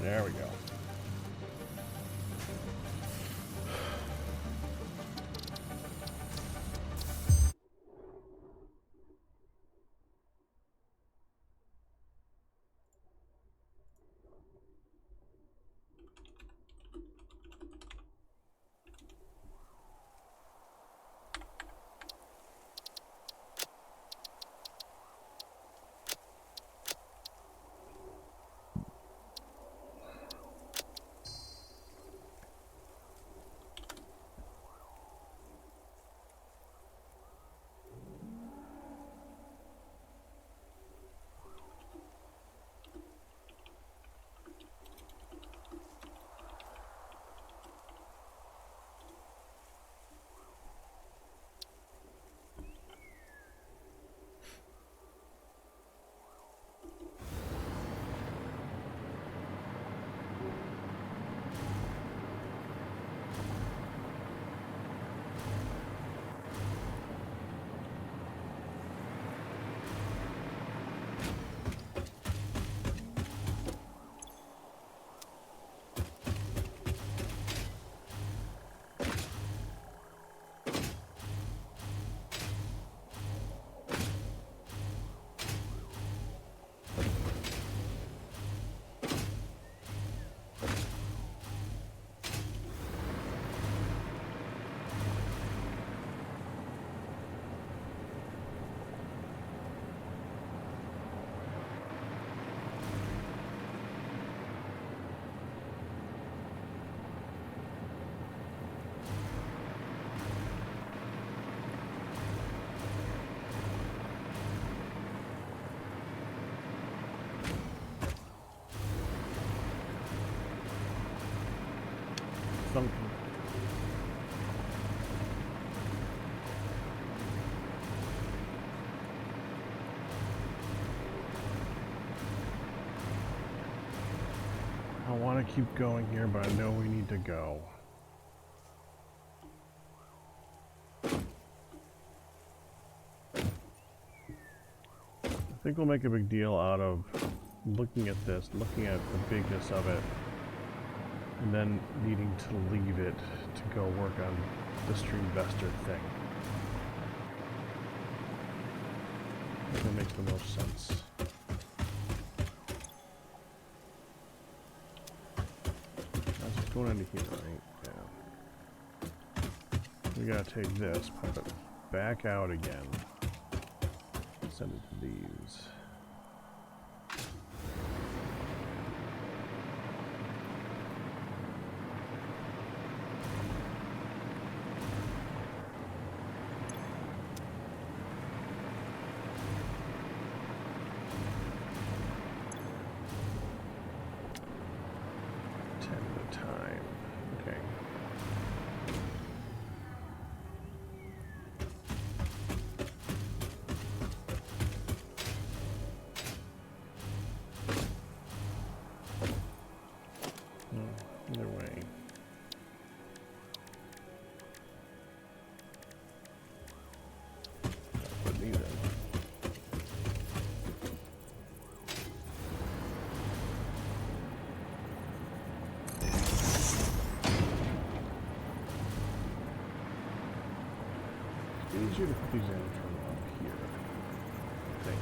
There we go. I want to keep going here, but I know we need to go. I think we'll make a big deal out of looking at this, looking at the bigness of it, and then needing to leave it to go work on the Streamvester thing. I think that makes the most sense. That's going into here, right? Yeah. We gotta take this, pop it back out again. Send it to these. Either way. Put these in. It's easier to put these in from up here, I think.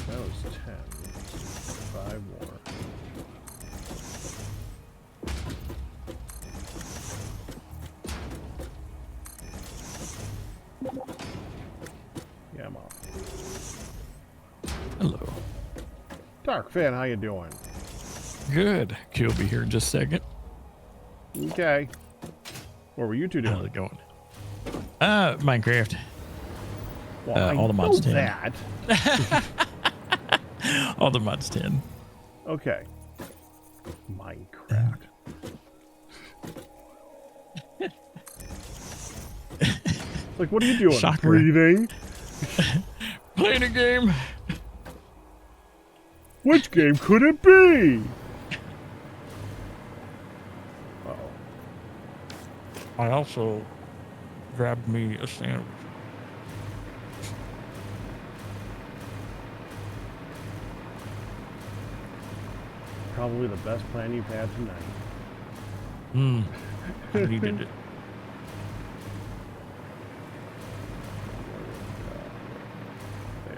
That was 10. 5 more. Yeah, I'm off. Hello. Dark Fan, how you doing? Good. She'll be here in just a second. Okay. What were you two doing? How's it going? Minecraft. Well, all the mods 10. that. All the mods 10. Okay. Minecraft. Like, what are you doing? Shocker. Breathing? Playing a game. Which game could it be? Uh-oh. I also grabbed me a sandwich. Probably the best plan you've had tonight. I needed it.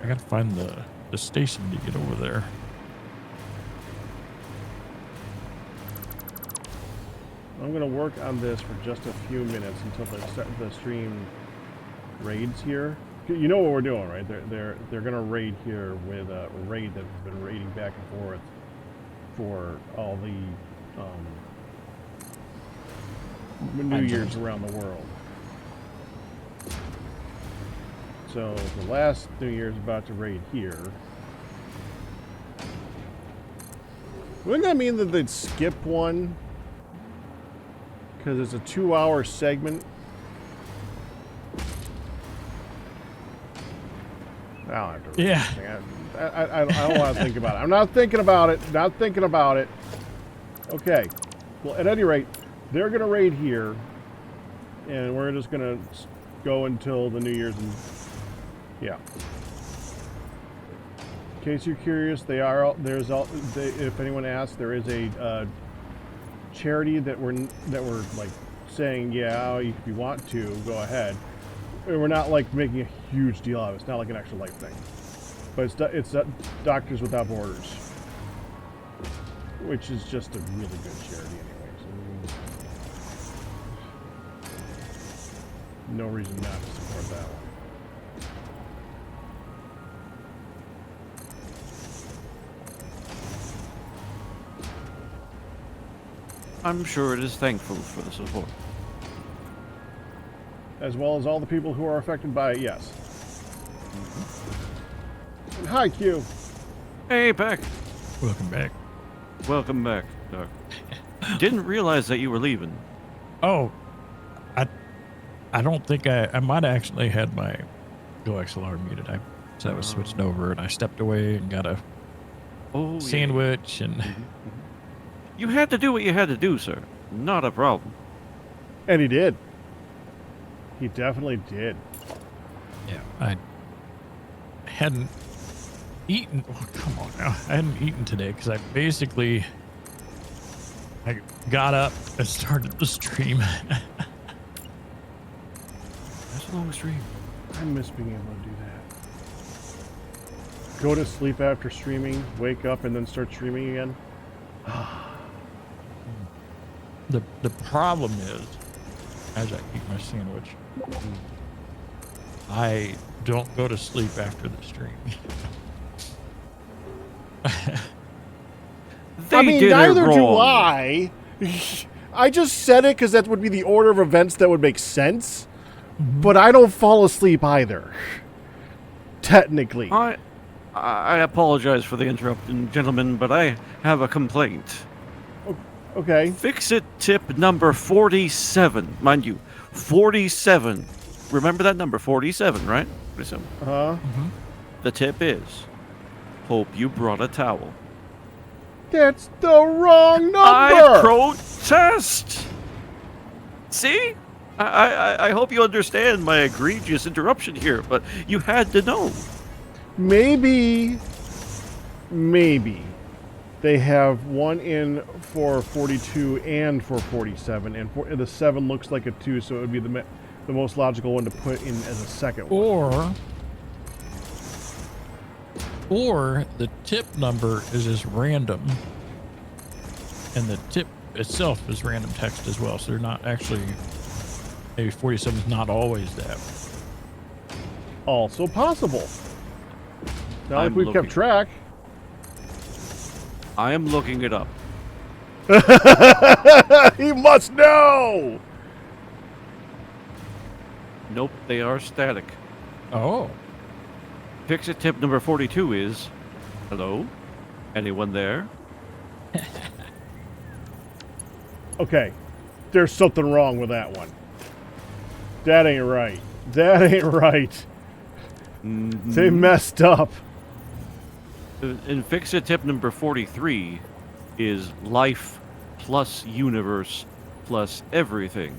I gotta find the station to get over there. I'm gonna work on this for just a few minutes until the stream raids here. You know what we're doing, right? They're gonna raid here with a raid that has been raiding back and forth for all the New Year's around the world. So the last New Year's about to raid here. Wouldn't that mean that they'd skip one? Because it's a 2-hour segment. I don't have to. Yeah. I don't want to think about it. I'm not thinking about it. Not thinking about it. Okay. Well, at any rate, they're going to raid here, and we're just going to go until the New Year's. And yeah. In case you're curious, if anyone asks, there is a charity that we're like saying, yeah, if you want to, go ahead. And we're not like making a huge deal out of it. It's not like an extra life thing. But it's Doctors Without Borders, which is just a really good charity anyway. So no reason not to support that one. I'm sure it is thankful for the support. As well as all the people who are affected by it, yes. And hi, Q. Hey, Beck. Welcome back. Welcome back, Doc. Didn't realize that you were leaving. Oh, I don't think I might have actually had my Go XLR muted. I was switched over and I stepped away and got a sandwich and. You had to do what you had to do, sir. Not a problem. And he did. He definitely did. Yeah, I hadn't eaten. Oh, come on now. I hadn't eaten today because I got up and started the stream. That's a long stream. I miss being able to do that. Go to sleep after streaming, wake up, and then start streaming again. The problem is, as I eat my sandwich, I don't go to sleep after the stream. I mean, neither do I. I just said it because that would be the order of events that would make sense. But I don't fall asleep either. Technically. I apologize for the interruption, gentlemen, but I have a complaint. Okay. Fix-It tip number 47. Mind you, 47. Remember that number, 47, right? 47. Uh-huh. The tip is, hope you brought a towel. That's the wrong number! I protest! See? I hope you understand my egregious interruption here, but you had to know. Maybe they have one in for 42 and for 47, and the 7 looks like a 2, so it would be the most logical one to put in as a second one. Or the tip number is just random, and the tip itself is random text as well, so they're not actually, maybe 47 is not always that. Also possible. Not if we've kept track. I am looking it up. He must know! Nope, they are static. Oh. Fix-it tip number 42 is, hello? Anyone there? Okay, there's something wrong with that one. That ain't right. That ain't right. They messed up. And fix-it tip number 43 is life plus universe plus everything.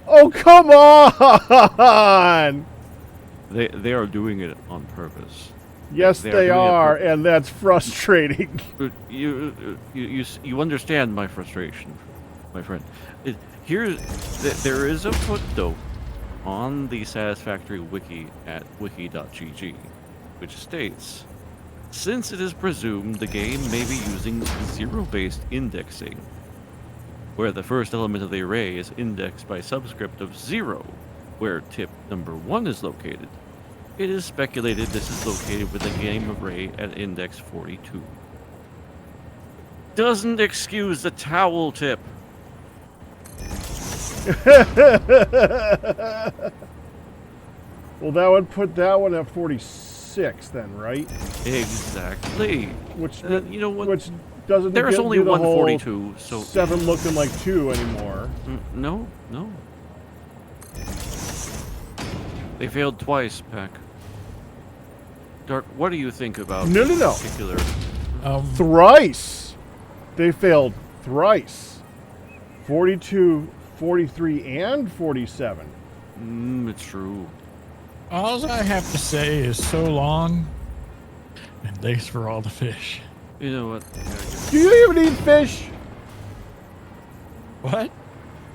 Oh, come on! They are doing it on purpose. Yes, They they are are, doing it and that's frustrating. But you understand my frustration, my friend. There is a footnote on the Satisfactory wiki at wiki.gg, which states, since it is presumed the game may be using zero-based indexing, where the first element of the array is indexed by subscript of 0, where tip number 1 is located, it is speculated this is located with the game array at index 42. Doesn't excuse the towel tip. Well, that would put that one at 46 then, right? Exactly. Which You know what? which doesn't There's only do the one whole 42, so 7 looking like 2 anymore. No. They failed twice, Peck. Dark, what do you think about No. this particular? Thrice! They failed thrice. 42, 43, and 47. It's true. All I have to say is so long, and thanks for all the fish. You know what? Do you even eat fish? What?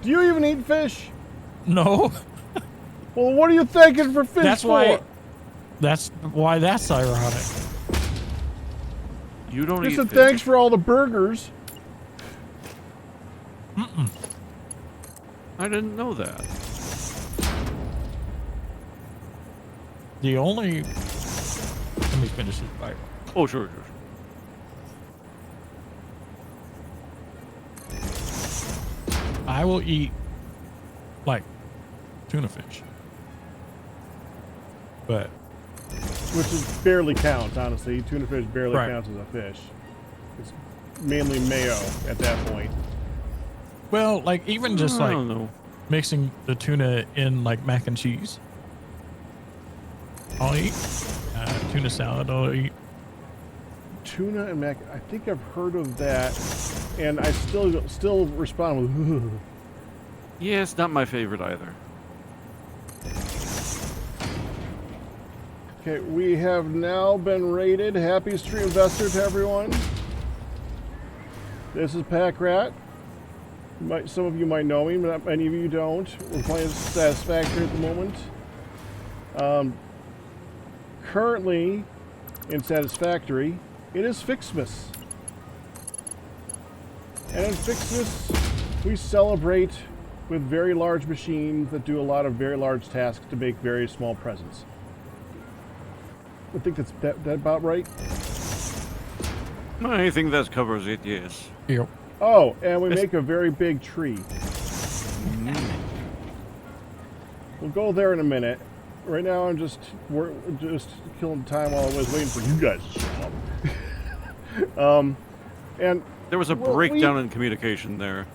Do you even eat fish? No. Well, what are you thanking for fish That's for? why that's ironic. You don't Just eat a fish. thanks for all the burgers. I didn't know that. The only... Let me finish this bite. Oh, sure. I will eat, like, tuna fish. But... Which is barely counts, honestly. Tuna fish barely Right. counts as a fish. It's mainly mayo at that point. Well, like, even just, I like, don't know. mixing the tuna in, like, mac and cheese. I'll eat. Tuna salad, I'll eat. Tuna and mac. I think I've heard of that, and I still respond with. Ugh. Yeah, it's not my favorite either. Okay, we have now been rated. Happy Streamvester to everyone. This is Pack Rat. Some of you might know me, but not many of you don't. We're playing Satisfactory at the moment. Currently, in Satisfactory, it is Fixmas. And in Fixmas, we celebrate with very large machines that do a lot of very large tasks to make very small presents. I think that's that about right. I think that covers it, yes. Yep. Oh, and we make a very big tree. We'll go there in a minute. Right now, we're just killing time while I was waiting for you guys to show up. And There was a breakdown in communication there.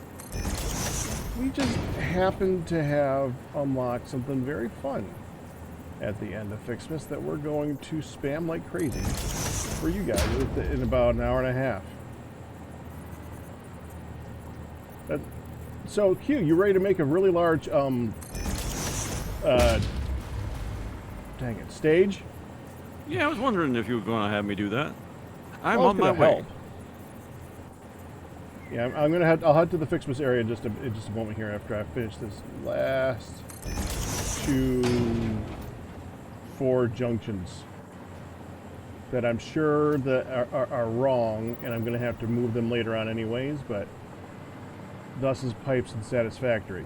we just happened to have unlocked something very fun at the end of Fixmas that we're going to spam like crazy for you guys in about an hour and a half. So, Q, you ready to make a really large, dang it, stage? Yeah, I was wondering if you were going to have me do that. I'm Well, on my it's gonna way. help. Yeah, I'm gonna I'll head to the Fixmas area in just a moment here after I finish this last 4 junctions that I'm sure that are wrong, and I'm gonna have to move them later on anyways. But thus is pipes and Satisfactory.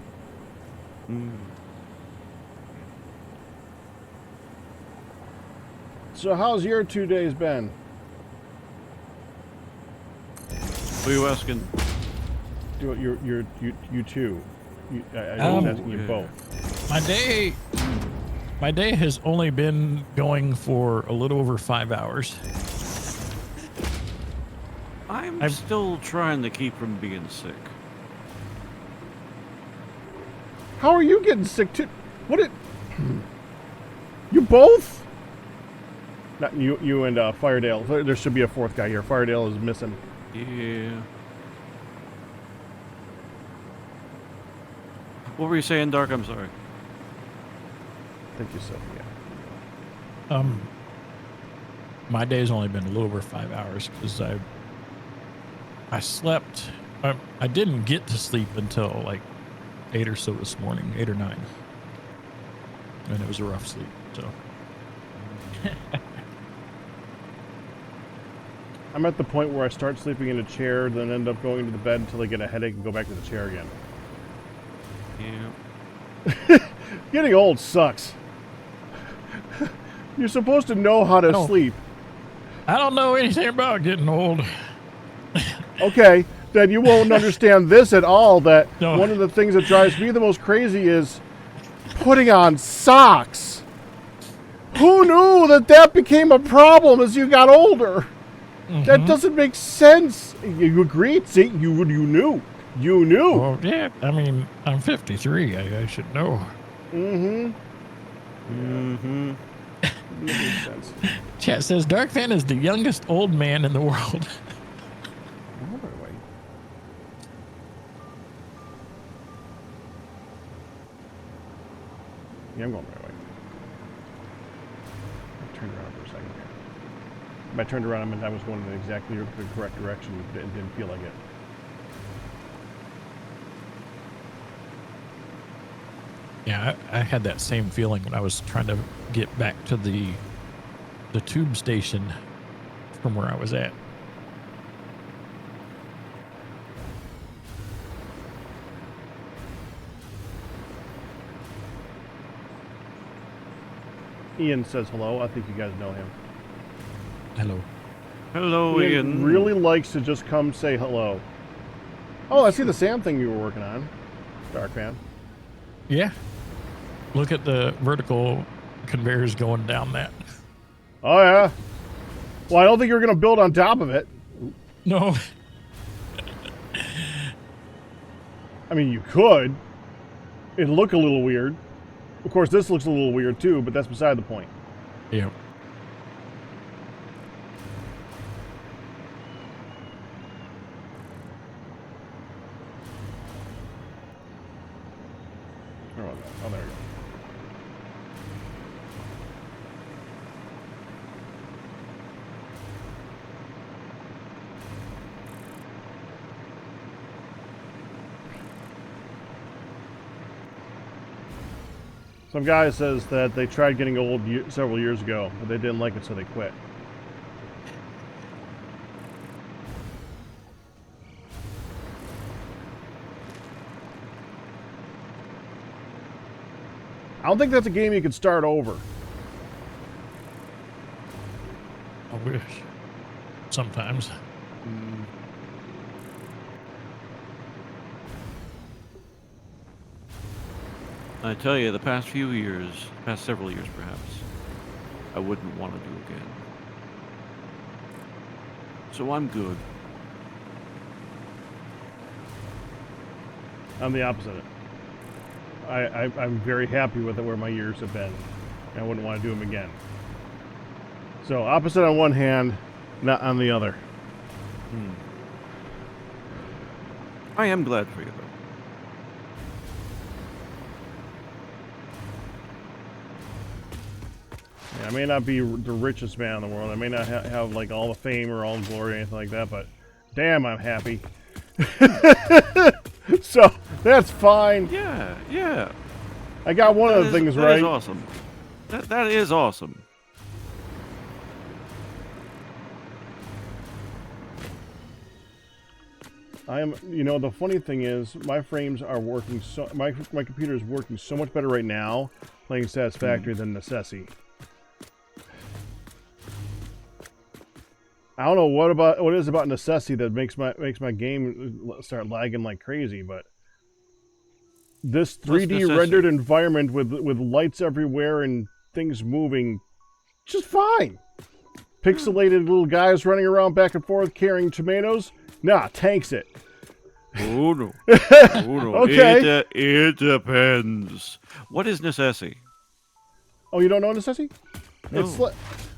So how's your 2 days been? What are you asking? You two. I was asking you both. My day My day has only been going for a little over 5 hours. I'm still trying to keep from being sick. How are you getting sick too? What it? You both? Not you. You and Firedale. There should be a fourth guy here. Firedale is missing. Yeah. What were you saying, Dark? I'm sorry. Thank you, Sophia. My day's only been a little over 5 hours because I slept. I didn't get to sleep until like 8 or so this morning, 8 or 9, and it was a rough sleep. So I'm at the point where I start sleeping in a chair, then end up going to the bed until I get a headache and go back to the chair again. Yeah. Getting old sucks. You're supposed to know how to sleep. I don't know anything about getting old. Okay, then you won't understand this at all, that No. one of the things that drives me the most crazy is putting on socks. Who knew that that became a problem as you got older? That doesn't make sense. You agreed? See, you knew. You knew. Well, yeah, I mean, I'm 53. I should know. Mm-hmm. That makes sense. Chat says Dark Fan is the youngest old man in the world. Oh, by the way. Yeah, I'm going the right way. I turned around for a second here. When I turned around, I meant I was going in exactly the correct direction. It didn't feel like it. Yeah, I had that same feeling when I was trying to get back to the tube station from where I was at. Ian says hello. I think you guys know him. Hello. Hello, Ian. Really likes to just come say hello. Oh, I see the Sam thing you were working on, Dark Fan. Yeah. Look at the vertical conveyors going down that. Oh, yeah. Well, I don't think you're going to build on top of it. No. I mean, you could. It'd look a little weird. Of course, this looks a little weird too, but that's beside the point. Yeah. Oh, there we go. Some guy says that they tried getting old several years ago, but they didn't like it, so they quit. I don't think that's a game you can start over. I wish. Sometimes. I tell you, the past few years, past several years perhaps, I wouldn't want to do again. So I'm good. I'm the opposite. I'm very happy with it where my years have been. I wouldn't want to do them again. So opposite on one hand, not on the other. I am glad for you, though. Yeah, I may not be the richest man in the world. I may not have like all the fame or all the glory or anything like that, but damn, I'm happy. So that's fine. Yeah, yeah. I got one of the things right. That is awesome. That is awesome. I am, you know, the funny thing is, my frames are working so, my computer is working so much better right now playing Satisfactory than Necessity. I don't know what it is about Necessity that makes my game start lagging like crazy, but this Plus 3D necessity. rendered environment with lights everywhere and things moving, just fine. Pixelated little guys running around back and forth carrying tomatoes, nah, tanks it. Oh no. Oh no. Okay. It depends. What is necessity? Oh, you don't know necessity? No. It's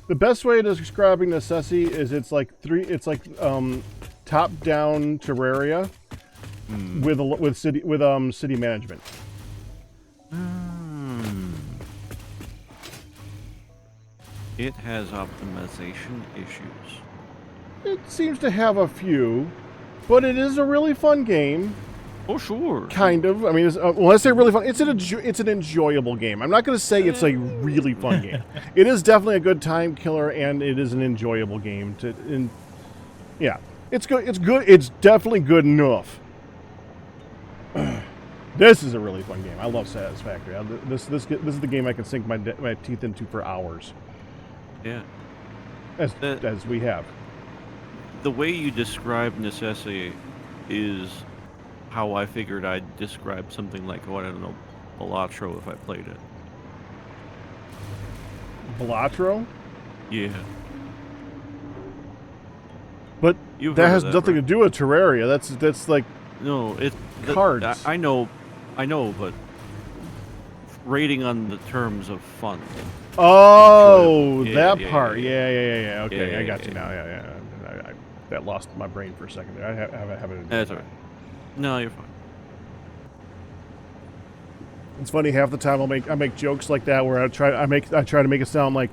the best way of describing necessity is it's like top-down Terraria with city management. It has optimization issues. It seems to have a few, but it is a really fun game. Oh sure. Kind of. I mean, when I say really fun, it's an enjoyable game. I'm not going to say it's a really fun game. It is definitely a good time killer, and it is an enjoyable game. Yeah, it's good. It's good. It's definitely good enough. This is a really fun game. I love Satisfactory. This is the game I can sink my teeth into for hours. Yeah. As we have. The way you describe necessity is how I figured I'd describe something like, I don't know, Balatro if I played it. Balatro? Yeah. But You've that heard has of nothing to do with Terraria. That's like No, cards. I know, but rating on the terms of fun. Oh, Yeah, that yeah, part. yeah. Yeah. Okay, Yeah, I got yeah, you yeah. now. Yeah. That lost my brain for a second there. I have it. That's alright. No, you're fine. It's funny. Half the time I make jokes like that where I try to make it sound like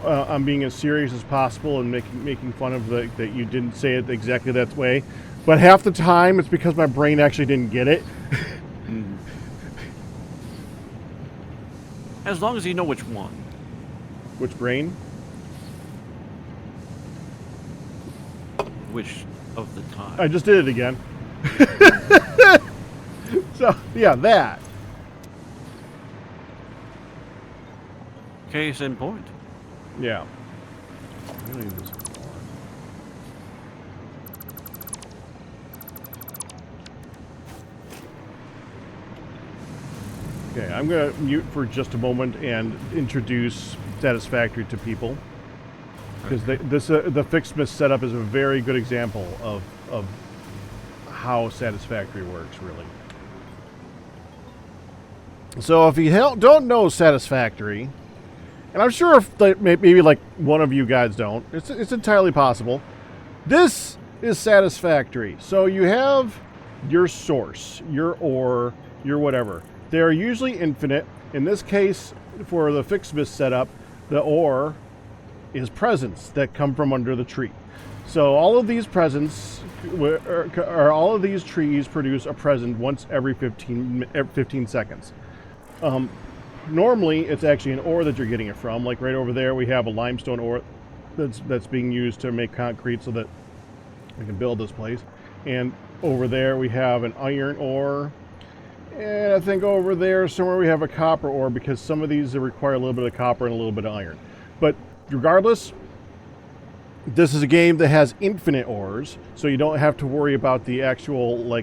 I'm being as serious as possible and making fun of that you didn't say it exactly that way. But half the time it's because my brain actually didn't get it. As long as you know which one. Which brain? Which of the time. I just did it again. So, yeah, that. Case in point. Yeah. I really need this more. Okay, I'm going to mute for just a moment and introduce Satisfactory to people. Because the Fixsmith setup is a very good example of how Satisfactory works, really. So if you don't know Satisfactory, and I'm sure if maybe like one of you guys don't, it's entirely possible. This is Satisfactory. So you have your source, your ore, your whatever. They are usually infinite. In this case, for the Fixsmith setup, the ore is presents that come from under the tree. So all of these presents, or all of these trees produce a present once every 15 seconds. Normally, it's actually an ore that you're getting it from. Like right over there, we have a limestone ore that's being used to make concrete so that we can build this place. And over there, we have an iron ore. And I think over there somewhere we have a copper ore, because some of these require a little bit of copper and a little bit of iron. But regardless, this is a game that has infinite ores, so you don't have to worry about the actual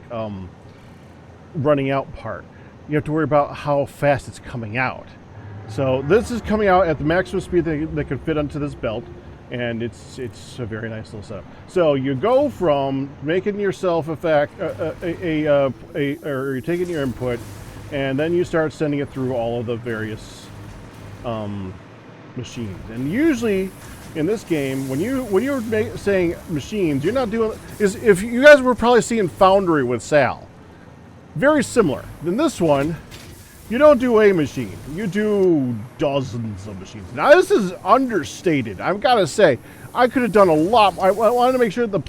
running out part. You have to worry about how fast it's coming out. So this is coming out at the maximum speed that can fit onto this belt, and it's a very nice little setup. So you go from making yourself or you're taking your input, and then you start sending it through all of the various machines. And usually in this game, when you're saying machines, you're not doing if you guys were probably seeing Foundry with Sal. Very similar. In this one, you don't do a machine. You do dozens of machines. Now, this is understated. I've got to say, I could have done a lot. I wanted to make sure the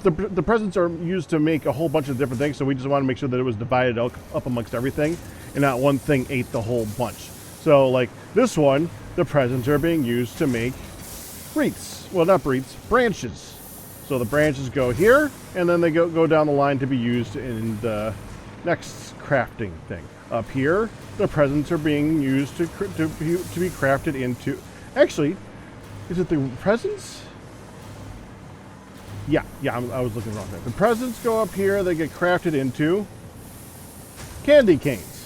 presents are used to make a whole bunch of different things, so we just wanted to make sure that it was divided up amongst everything, and not one thing ate the whole bunch. So, like this one, the presents are being used to make wreaths. Well, not wreaths, branches. So the branches go here, and then they go down the line to be used in the next crafting thing. Up here, the presents are being used to be crafted into. Actually, is it the presents? Yeah, I was looking wrong there. The presents go up here, they get crafted into candy canes.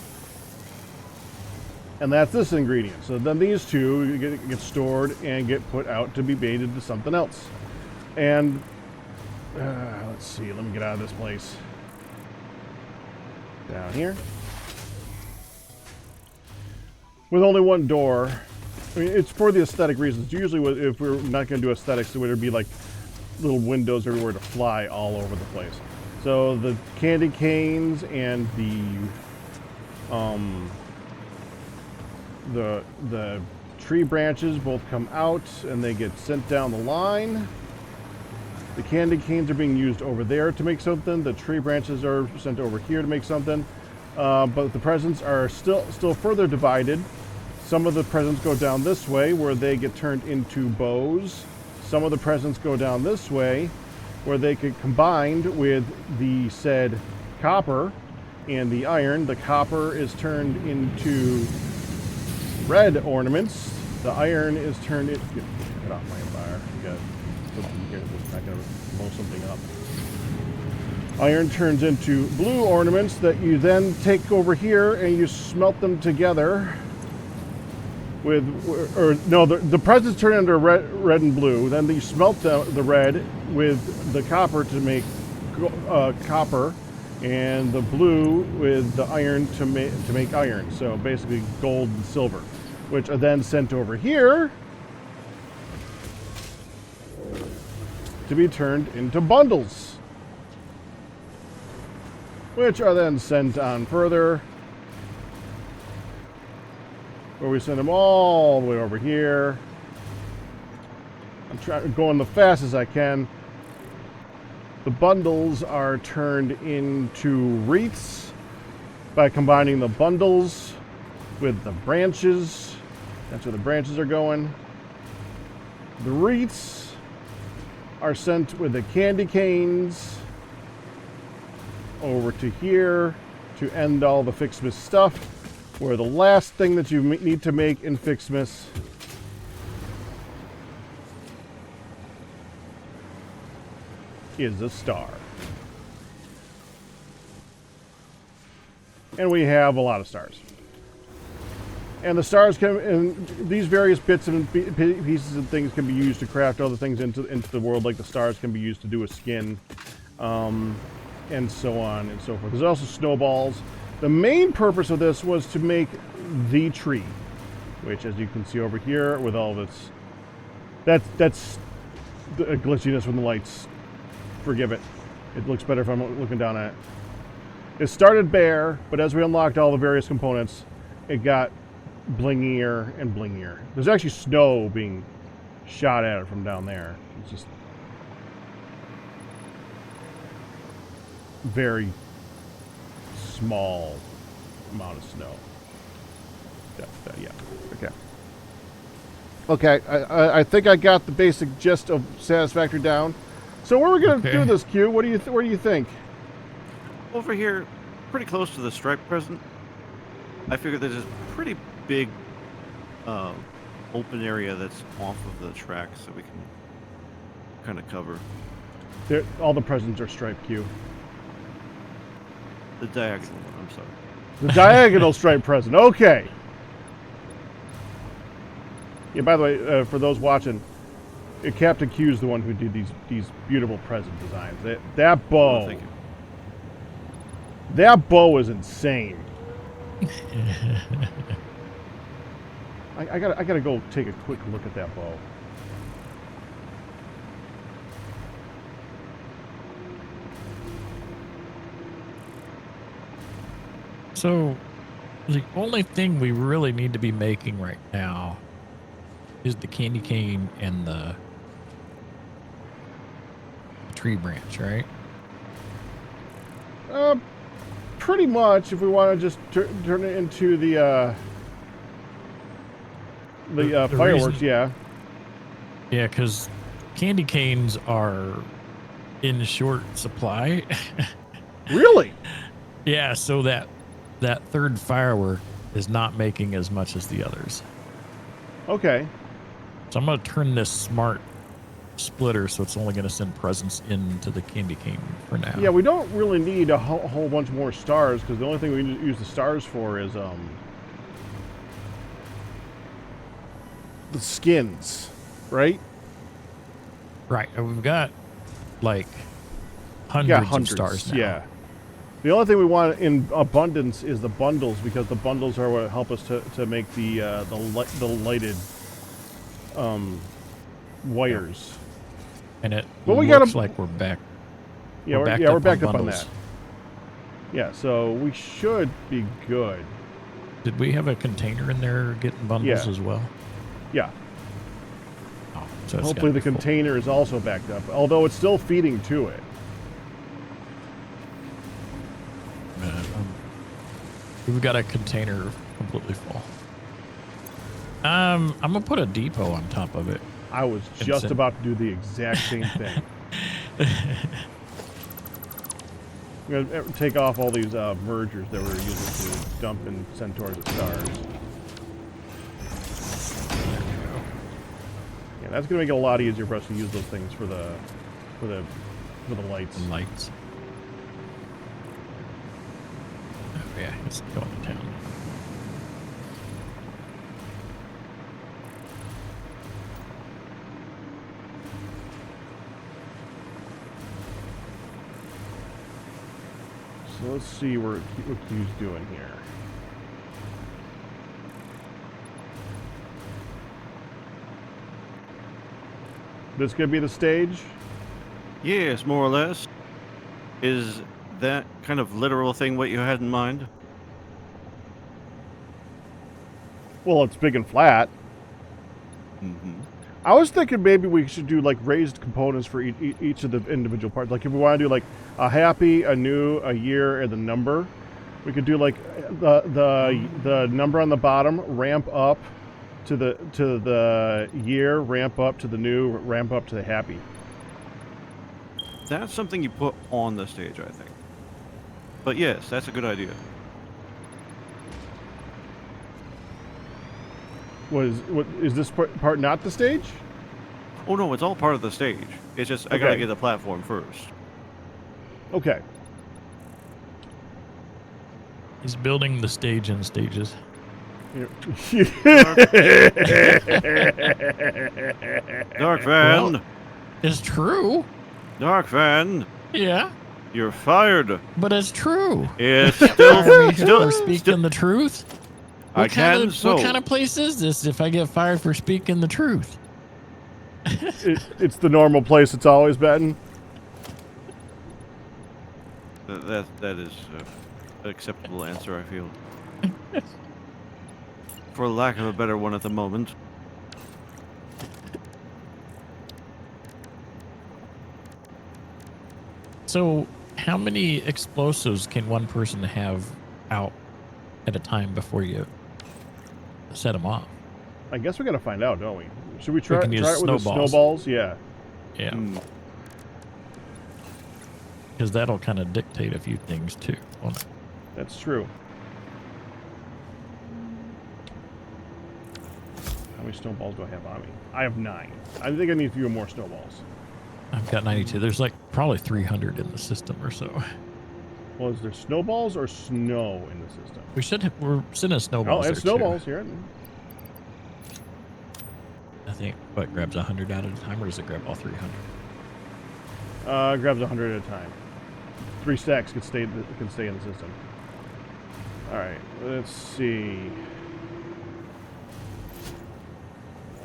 And that's this ingredient. So then these two get stored and get put out to be made into something else. And let's see, let me get out of this place. Down here. With only one door. I mean, it's for the aesthetic reasons. Usually, if we're not going to do aesthetics, it would be like little windows everywhere to fly all over the place. So the candy canes and the tree branches both come out and they get sent down the line. The candy canes are being used over there to make something. The tree branches are sent over here to make something. But the presents are still further divided. Some of the presents go down this way where they get turned into bows. Some of the presents go down this way where they get combined with the said copper and the iron. The copper is turned into red ornaments. The iron is turned into... Get off my fire. You got something here that's not going to blow something up. Iron turns into blue ornaments that you then take over here and you smelt them together with, or no, the presents turn into red and blue. Then you smelt the red with the copper to make copper, and the blue with the iron to make iron. So basically gold and silver, which are then sent over here to be turned into bundles, which are then sent on further, where we send them all the way over here. I'm going the fastest I can. The bundles are turned into wreaths by combining the bundles with the branches. That's where the branches are going. The wreaths are sent with the candy canes over to here to end all the Fixmas stuff, where the last thing that you need to make in Fixmas is a star. And we have a lot of stars. And the stars can, and these various bits and pieces and things can be used to craft other things into the world, like the stars can be used to do a skin, and so on and so forth. There's also snowballs. The main purpose of this was to make the tree, which, as you can see over here, with all of its... That's the glitchiness from the lights. Forgive it. It looks better if I'm looking down at it. It started bare, but as we unlocked all the various components, it got blingier and blingier. There's actually snow being shot at it from down there. It's just very small amount of snow. Yeah. Okay, I think I got the basic gist of Satisfactory down. So where are we going to do this, Q? What do you think? Over here, pretty close to the stripe present. I figured there's this pretty big open area that's off of the track, so we can kind of cover. All the presents are striped, Q. The diagonal one, I'm sorry. The diagonal stripe present. Okay. Yeah, by the way, for those watching, Captain Q is the one who did these beautiful present designs. That bow. Oh, thank you. That bow is insane. I gotta go take a quick look at that bow. So, the only thing we really need to be making right now is the candy cane and the tree branch, right? Pretty much, if we want to just turn it into the fireworks, reason, yeah. Yeah, because candy canes are in short supply. Really? Yeah, so that third firework is not making as much as the others. Okay. So I'm going to turn this smart splitter, so it's only going to send presents into the candy cane for now. Yeah, we don't really need a whole bunch more stars, because the only thing we need to use the stars for is the skins, right? Right. And we've got like hundreds of stars now. Yeah. The only thing we want in abundance is the bundles, because the bundles are what help us to make the lighted wires. And it But we looks like we're back. Yeah, we're backed up on that. Yeah, so we should be good. Did we have a container in there getting bundles as well? Yeah. Oh, so hopefully the container is also backed up, although it's still feeding to it. We've got a container completely full. I'm gonna put a depot on top of it. I was just about to do the exact same thing. I'm gonna take off all these mergers that we're using to dump and send towards the stars. Yeah, that's gonna make it a lot easier for us to use those things for the lights. Lights. Oh yeah, it's going to town. So let's see what Q's doing here. This could be the stage? Yes, more or less. Is that kind of literal thing what you had in mind? Well, it's big and flat. Mm-hmm. I was thinking maybe we should do like raised components for each of the individual parts. Like if we want to do like a happy, a new, a year, and the number, we could do like the number on the bottom, ramp up to the year, ramp up to the new, ramp up to the happy. That's something you put on the stage, I think. But yes, that's a good idea. What is this part not the stage? Oh no, it's all part of the stage. It's just I gotta get the platform first. Okay. He's building the stage in stages. Dark Van! Well, it's true. Dark Van! Yeah. You're fired! But it's true. It's For speaking the truth. What kind of place is this if I get fired for speaking the truth? It's the normal place it's always been. That is an acceptable answer, I feel. For lack of a better one at the moment. So, how many explosives can one person have out at a time before you set them off? I guess we gotta find out, don't we? Should we try it with snowballs. the snowballs? Yeah. Yeah. Because that'll kind of dictate a few things too. That's true. How many snowballs do I have on me? I have 9. I think I need a few more snowballs. I've got 92. There's like probably 300 in the system or so. Well, is there snowballs or snow in the system? We're sending snowballs. Oh, and snowballs here. I think what grabs 100 out at a time, or does it grab all 300? Grabs 100 at a time. 3 stacks can stay in the system. All right, let's see.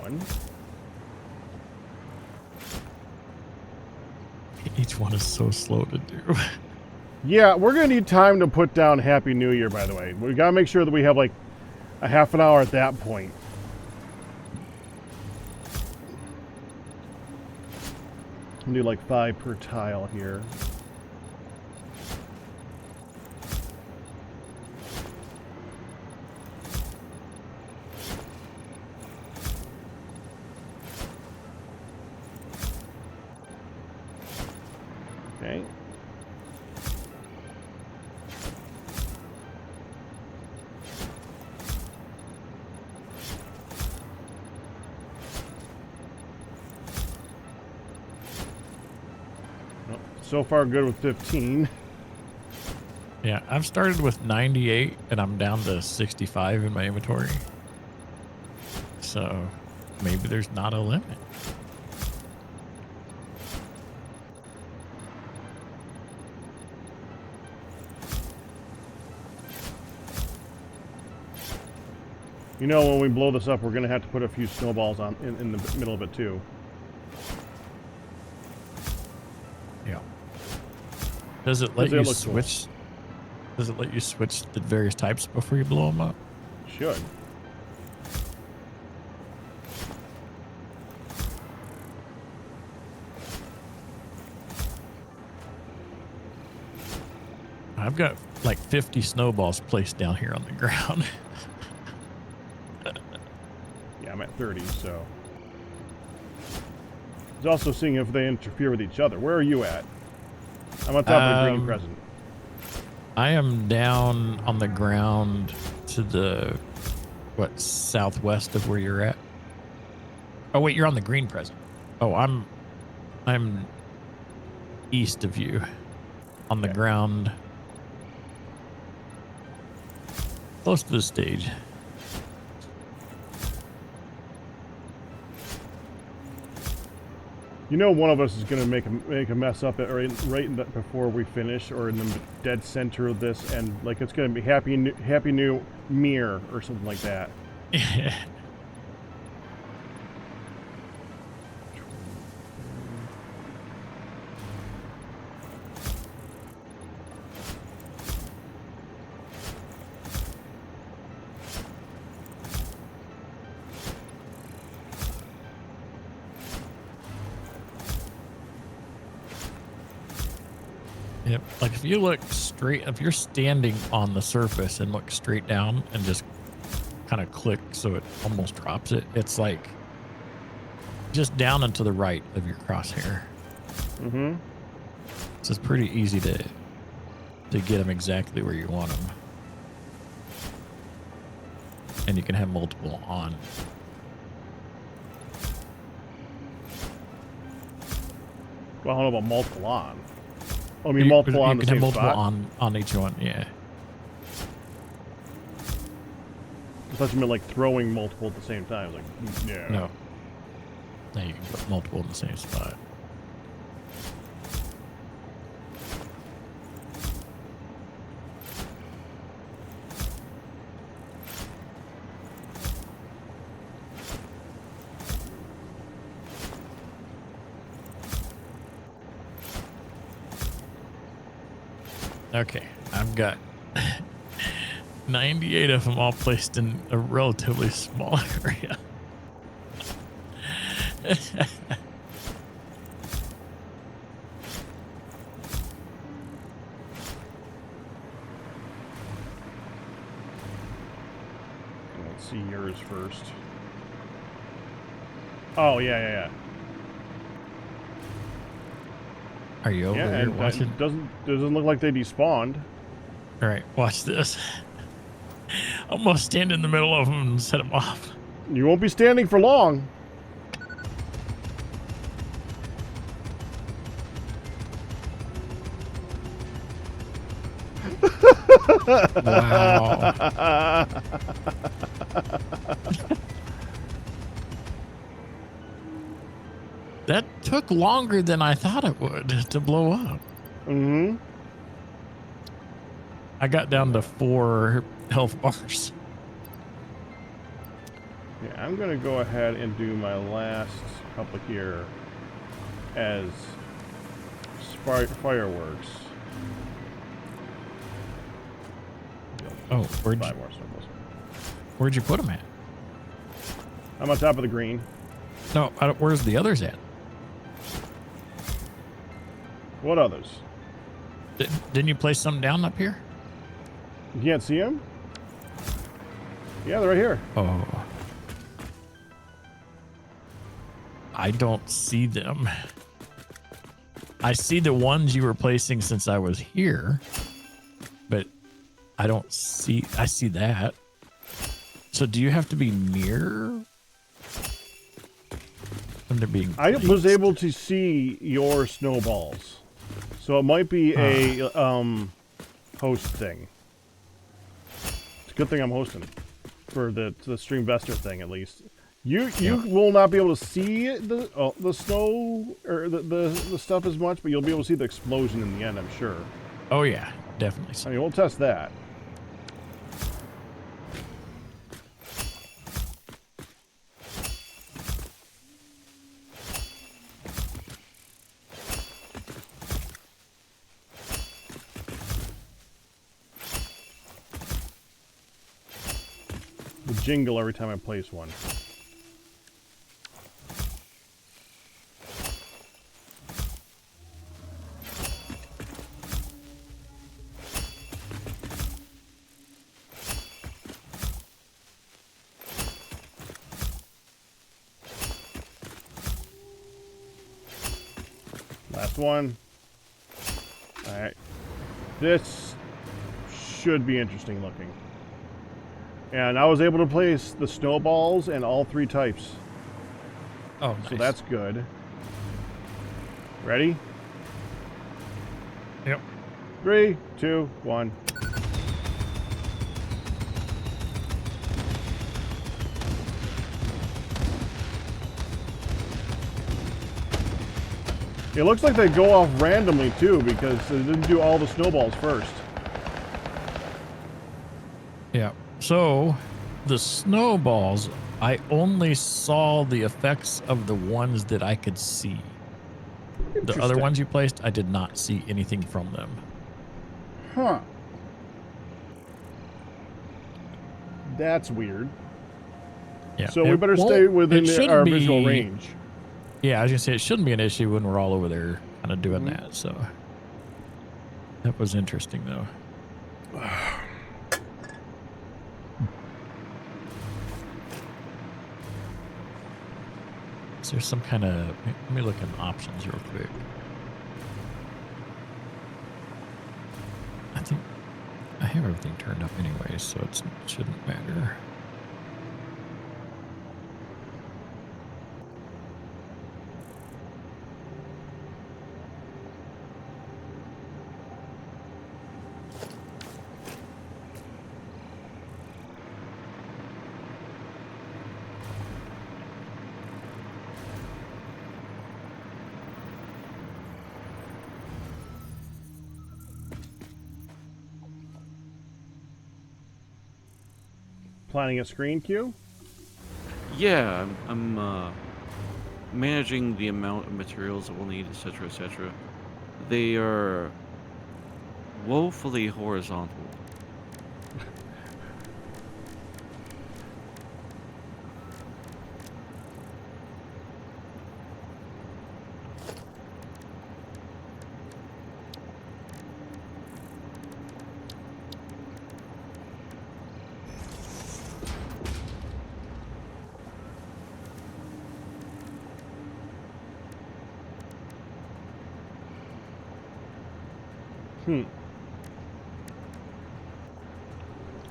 1. Each one is so slow to do. Yeah, we're gonna need time to put down Happy New Year. By the way, we gotta make sure that we have like a half an hour at that point. I'm gonna do like 5 per tile here. Okay. So far, good with 15. Yeah, I've started with 98 and I'm down to 65 in my inventory. So maybe there's not a limit. You know, when we blow this up, we're going to have to put a few snowballs on in the middle of it, too. Yeah. Does it let you look switch? cool. Does it let you switch the various types before you blow them up? Should. I've got like 50 snowballs placed down here on the ground. Yeah, I'm at 30, so. It's also seeing if they interfere with each other. Where are you at? I'm on top of the green present. I am down on the ground to the, what, southwest of where you're at? Oh, wait, you're on the green present. Oh, I'm east of you on the ground. Close to the stage. You know, one of us is going to make a mess up right in the, before we finish, or in the dead center of this, and like it's going to be happy new mirror or something like that. Yep. Like if you look straight, if you're standing on the surface and look straight down and just kind of click so it almost drops it, it's like just down and to the right of your crosshair. Mm-hmm. So it's pretty easy to get them exactly where you want them. And you can have multiple on. Well, I don't know about multiple on. I mean, multiple on the same spot? You can have multiple on each one, yeah. I thought you meant like throwing multiple at the same time. Like, yeah. No. No, you can put multiple in the same spot. Okay, I've got 98 of them all placed in a relatively small area. Let's see yours first. Oh, yeah. Are you over there watching? It doesn't look like they despawned. All right, watch this. Almost stand in the middle of them and set them off. You won't be standing for long. Wow. That took longer than I thought it would to blow up. Mm-hmm. I got down to 4 health bars. Yeah, I'm gonna go ahead and do my last couple here as fireworks. Oh, Five more circles. Where'd you put them at? I'm on top of the green. No, where's the others at? What others? Didn't you place some down up here? You can't see them? Yeah, they're right here. Oh. I don't see them. I see the ones you were placing since I was here, but I don't see, I see that. So do you have to be near them to being I placed? was able to see your snowballs. So it might be a host thing. It's a good thing I'm hosting for the Streamvester thing at least. You will not be able to see the snow or the stuff as much, but you'll be able to see the explosion in the end, I'm sure. Oh yeah, definitely. I mean, we'll test that. The jingle every time I place one. Last one. Alright. This should be interesting looking. And I was able to place the snowballs in all 3 types. Oh, nice. So that's good. Ready? Yep. 3, 2, 1. It looks like they go off randomly too because they didn't do all the snowballs first. Yeah. So the snowballs, I only saw the effects of the ones that I could see. The other ones you placed, I did not see anything from them. Huh. That's weird. Yeah. So we better stay within our visual range. Yeah, I was gonna say it shouldn't be an issue when we're all over there kind of doing that. So that was interesting though. Is there some kind of? Let me look in options real quick. I think I have everything turned up anyway, so it shouldn't matter. Planning a screen queue? Yeah, I'm managing the amount of materials that we'll need, etc., etc. They are woefully horizontal.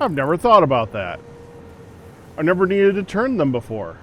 I've never thought about that. I never needed to turn them before.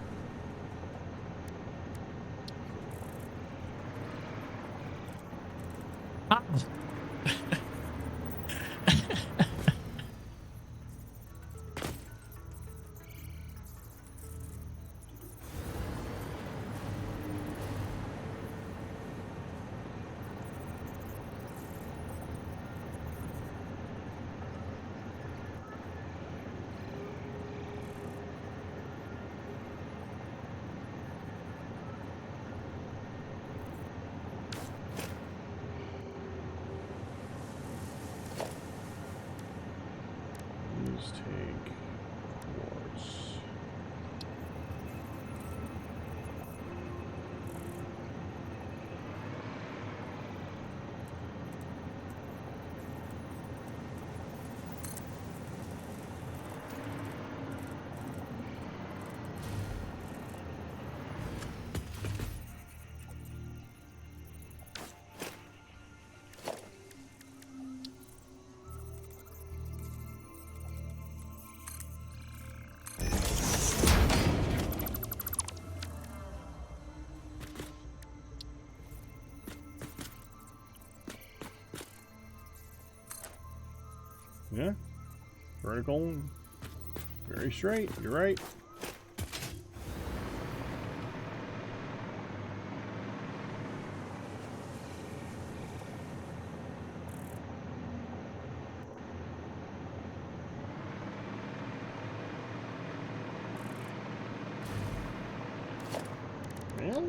Yeah. Vertical. Very straight. You're right. Well.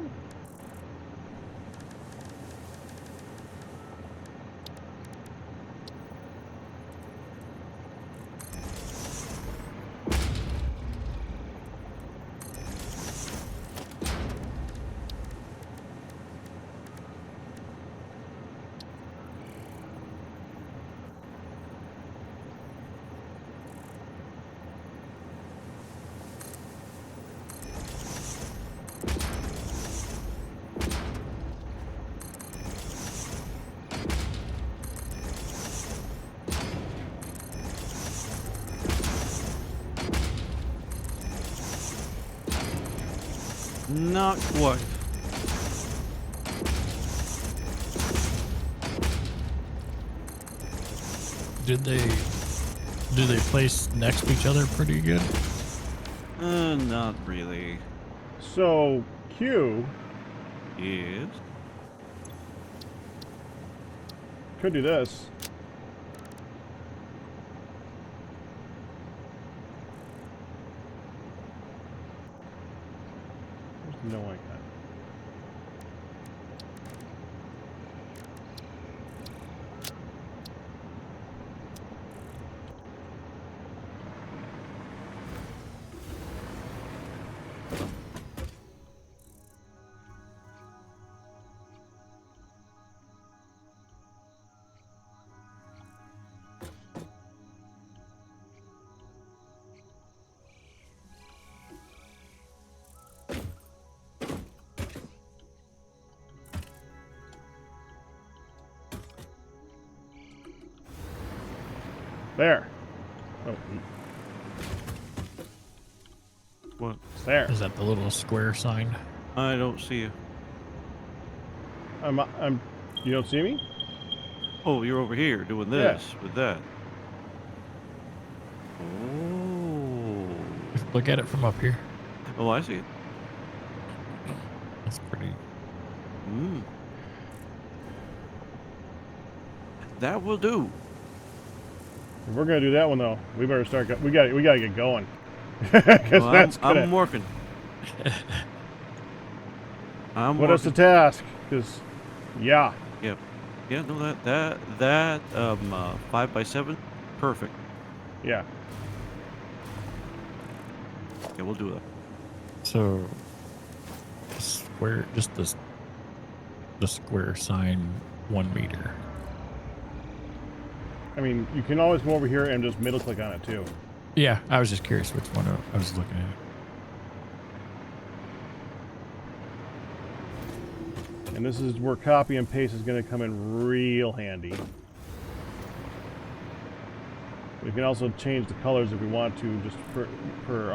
Not quite. Do they place next to each other pretty good? Not really. So, Q Yes. could do this. There's no icon. There. Oh, What? it's there. Is that the little square sign? I don't see you. You don't see me? Oh, you're over here doing this with that. Oh. Look at it from up here. Oh, I see it. That's pretty. Mm. That will do. If we're gonna do that one though, we better start. We gotta get going. Because Well, that's I'm gonna working. I'm put us to working. task. Because, yeah. Yep. Yeah. No. That 5x7, perfect. Yeah. Yeah, we'll do that. So, square, just the square sign, 1 meter. I mean, you can always go over here and just middle click on it too. Yeah, I was just curious which one I was looking at. And this is where copy and paste is going to come in real handy. We can also change the colors if we want to, just per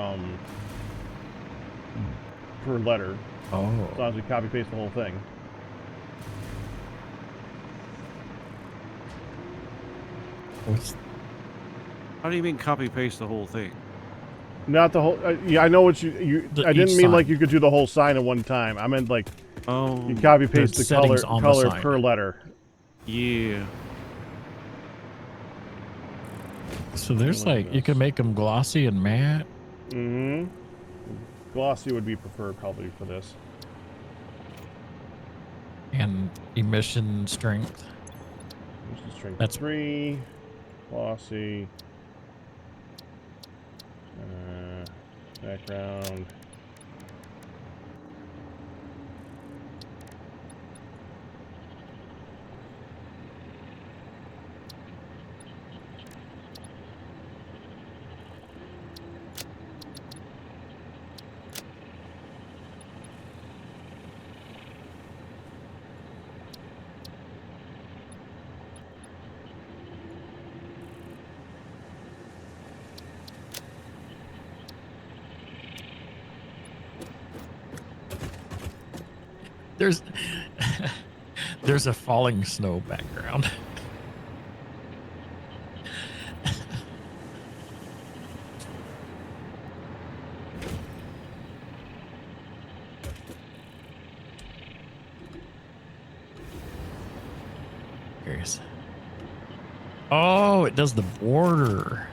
letter. Oh. As long as we copy paste the whole thing. How do you mean copy paste the whole thing? Not the whole. Yeah, I know what you. I didn't each mean like sign. you could do the whole sign at one time. I meant like Oh. you copy paste The the color settings on the sign. per letter. Yeah. So there's Look at like, you can this. make them glossy and matte. Mm-hmm. Glossy would be preferred probably for this. And emission strength. This is strength That's- 3. Glossy. Background. There's there's a falling snow background. curious. Oh, it does the border.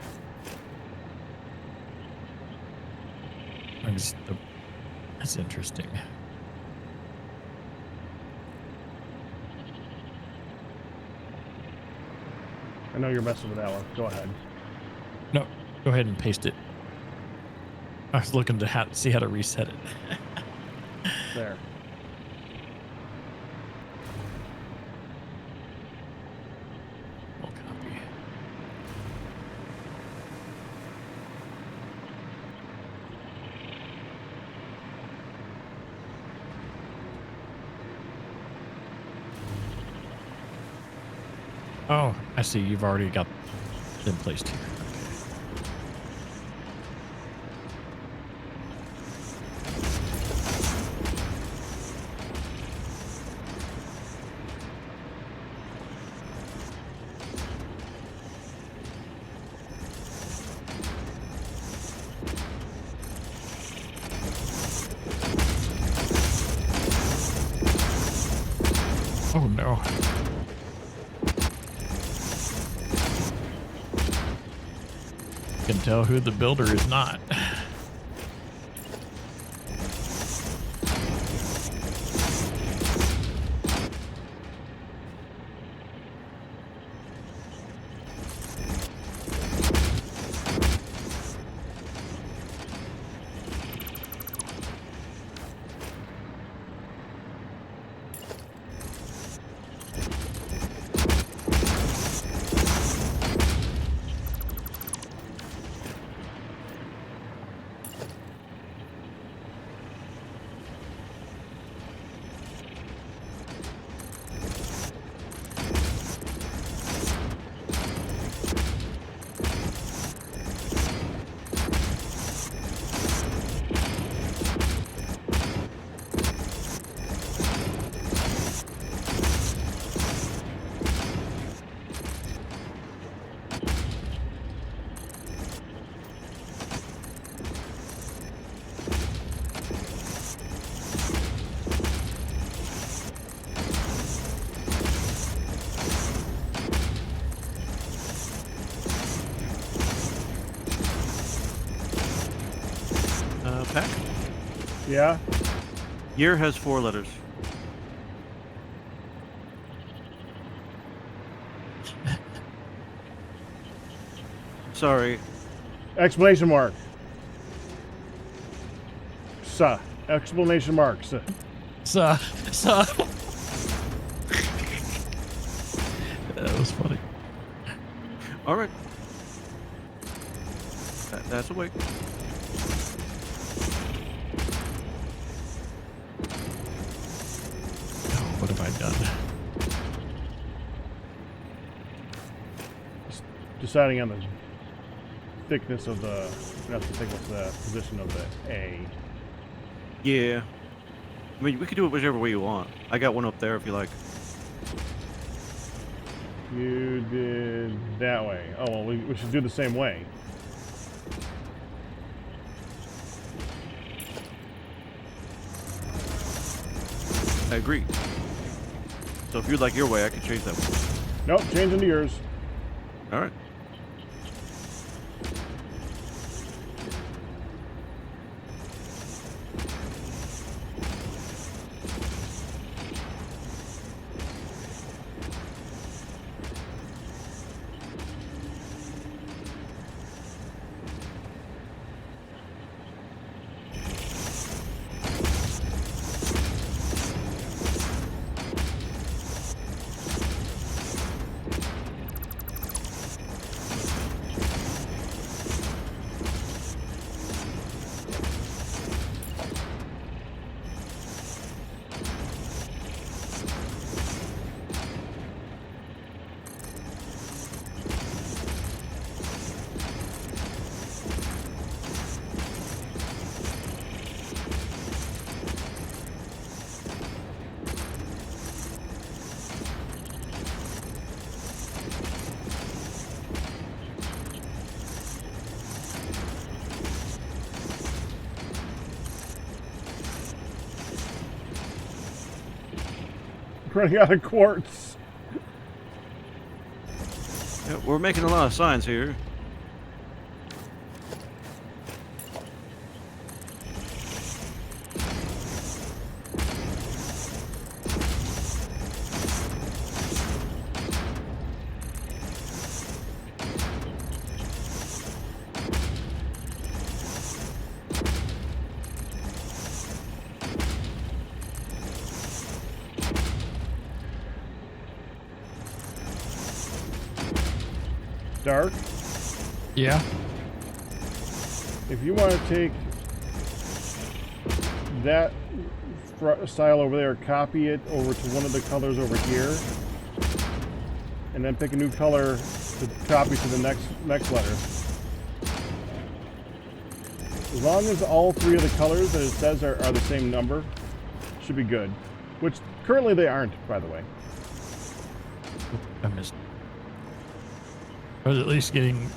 That's interesting. I know you're messing with that one. Go ahead. No, go ahead and paste it. I was looking to see how to reset it. There. We'll copy. Oh, I see. You've already got them placed here. Oh no. Can tell who the builder is not. Pack? Yeah? Year has 4 letters. Sorry. Exclamation mark. Suh. Explanation mark. Suh. So. That was funny. All right. That's awake. Oh, what have I done? Just deciding on the thickness of the, not the thickness, the position of the A. Yeah. I mean, we could do it whichever way you want. I got one up there if you like. You did that way. Oh, well, we should do the same way. I agree. So if you'd like your way, I can change that one. Nope, changing to yours. All right. Running out of quartz. Yeah, we're making a lot of signs here. Dark, Yeah. if you want to take that style over there, copy it over to one of the colors over here, and then pick a new color to copy to the next letter. As long as all three of the colors that it says are the same number, should be good. Which currently they aren't, by the way. I missed. I was at least getting.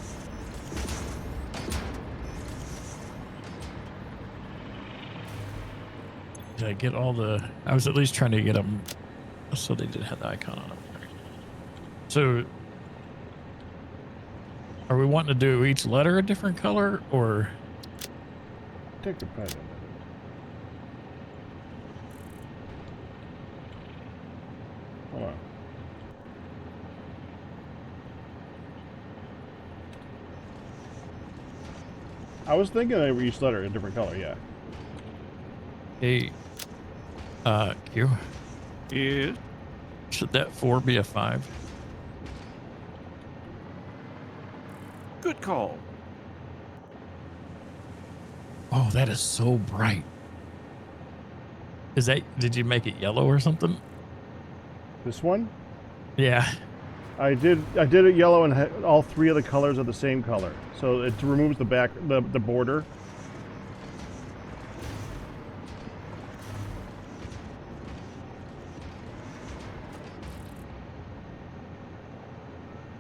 Did I get all the? I was at least trying to get them so they did have the icon on them. So, are we wanting to do each letter a different color, or? Take the pen. Hold on. I was thinking they were each letter a different color, yeah. Hey, Q, Yeah. should that 4 be a 5? Good call. Oh, that is so bright. Is that, did you make it yellow or something? This one? Yeah. I did it yellow and had all three of the colors are the same color. So it removes the back, the border.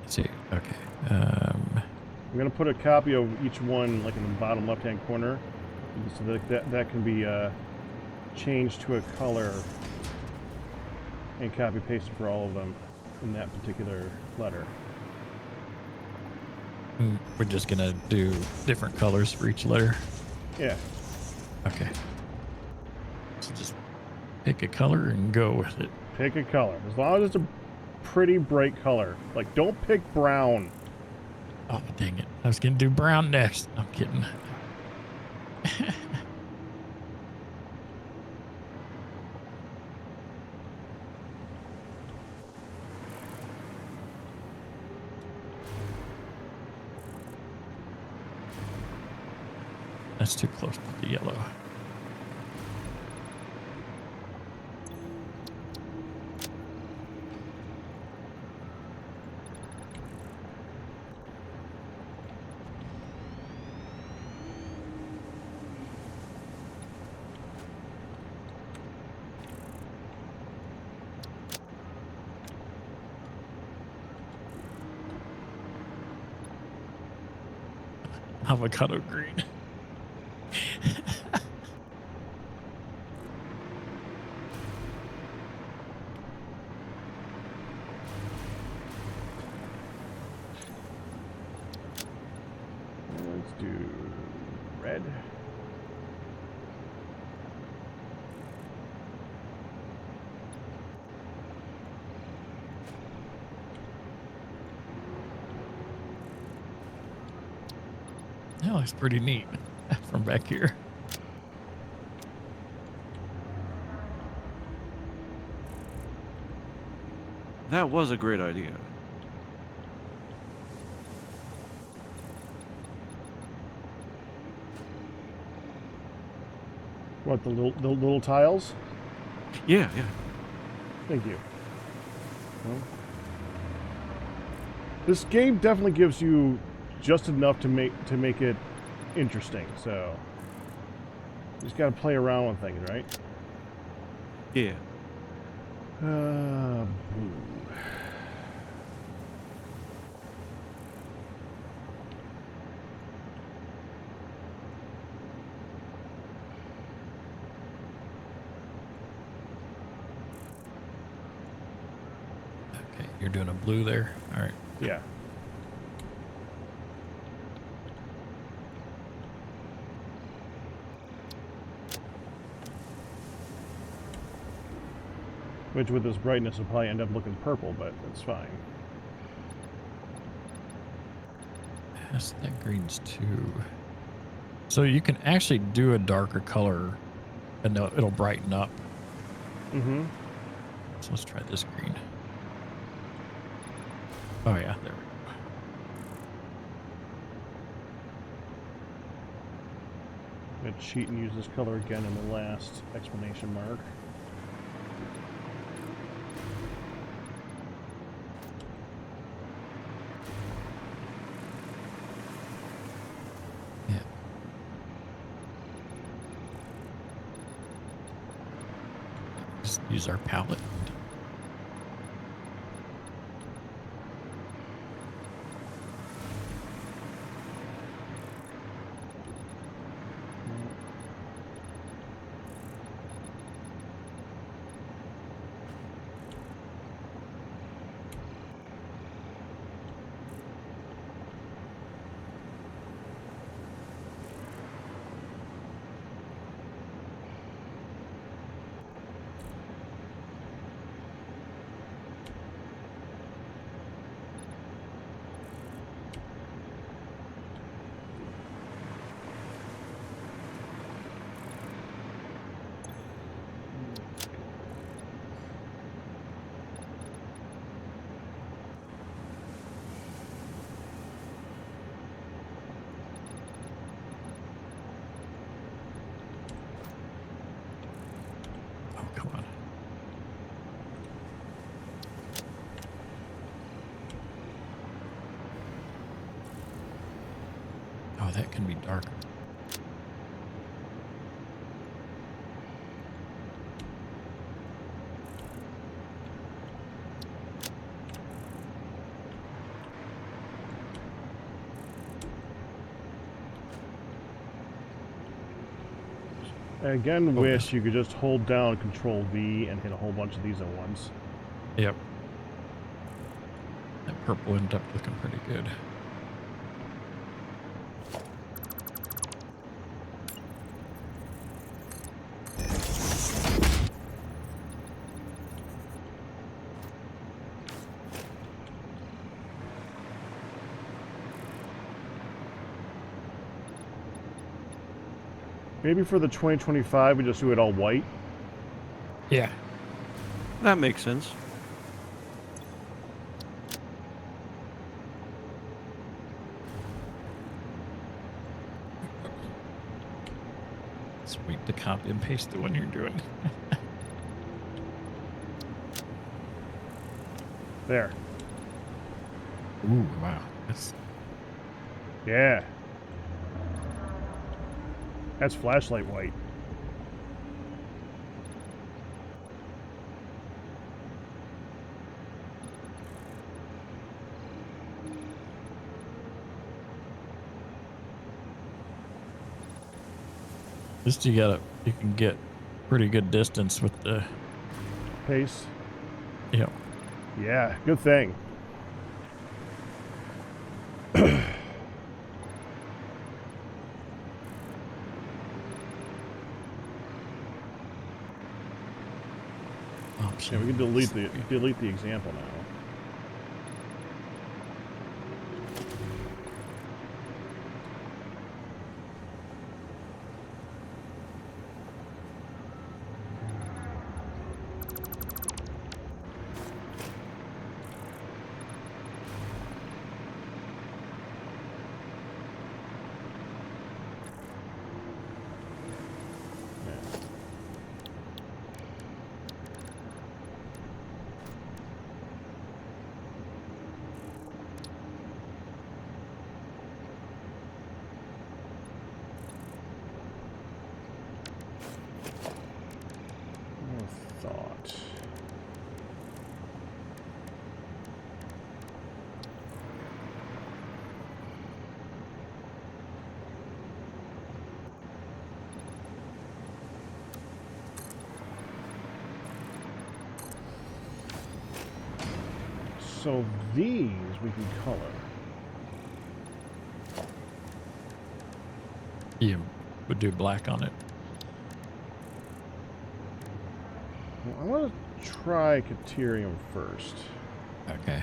Let's see. Okay. I'm gonna put a copy of each one like in the bottom left-hand corner, so that can be changed to a color and copy pasted for all of them in that particular letter. We're just gonna do different colors for each letter. Yeah. Okay. So just pick a color and go with it. Pick a color. As long as it's a pretty bright color. Like, don't pick brown. Oh, dang it. I was gonna do brown next. I'm kidding. That's too close to the yellow. Avocado green. Let's do red. That looks pretty neat from back here. That was a great idea. What, the little tiles? Yeah, yeah. Thank you. Well, this game definitely gives you just enough to make it interesting. So you just got to play around with things, right? Yeah. Blue. Okay, you're doing a blue there. All right. Yeah. Which with this brightness will probably end up looking purple, but that's fine. Yes, that green's too. So you can actually do a darker color and it'll brighten up. Mm-hmm. So let's try this green. Oh yeah, there we go. I'm going to cheat and use this color again in the last exclamation mark. Yeah. Just use our palette. Oh, come on. Oh, that can be darker. I again Oh, wish yes. you could just hold down Control V and hit a whole bunch of these at once. Yep. That purple ended up looking pretty good. Maybe for the 2025, we just do it all white. Yeah. That makes sense. It's weak to copy and paste the one you're doing. There. Ooh, wow. That's Yeah. That's flashlight white. just you can get pretty good distance with the Pace. Yep. Yeah, good thing. Yeah, we can delete the example now. Thought. So these we can color. You would do black on it. I want to try Caterium first. Okay.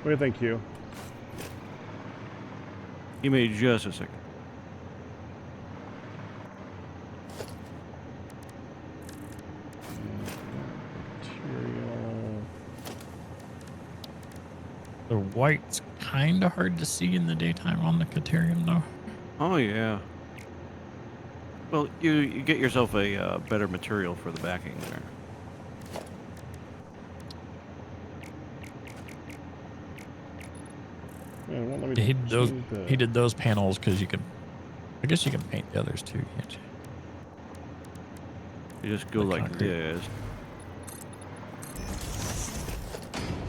What do you think, Hugh? Give me just a second. Material. The white's kind of hard to see in the daytime on the Caterium, though. Oh yeah. Well, you get yourself a better material for the backing there. Yeah, it won't let me He did those. change the- He did those panels because you can. I guess you can paint the others too, can't you? You just go The like concrete. this,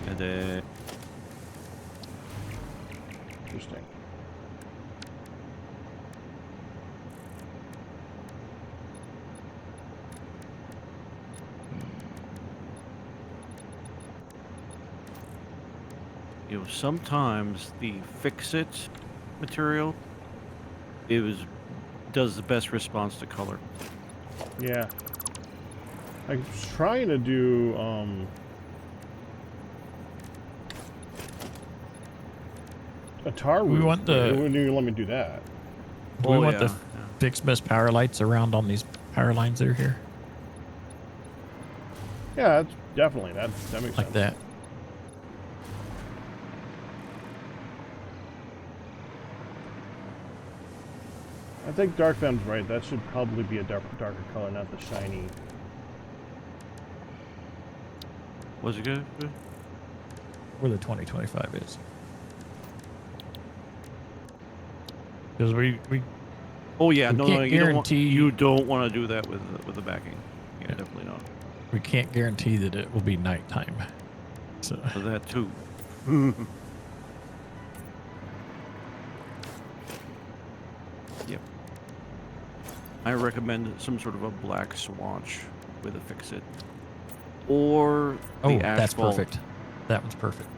and then Interesting. sometimes the fix-it material does the best response to color. Yeah. I was trying to do, a tar We roof, want but the- it wouldn't even let me do that. Do we Oh, want yeah, the fixed mesh power lights around on these power lines that are here? Yeah, that's definitely, that makes Like sense. that. I think Dark Fem's right. That should probably be a darker color, not the shiny. Was it good? Where the 2025 is. Because we Oh yeah, We no, can't you don't want to do that with the backing. Yeah, Yeah. definitely not. we can't guarantee that it will be nighttime. So For that too. Yep. I recommend some sort of a black swatch with a fix-it, or the oh, asphalt. that's perfect. That one's perfect.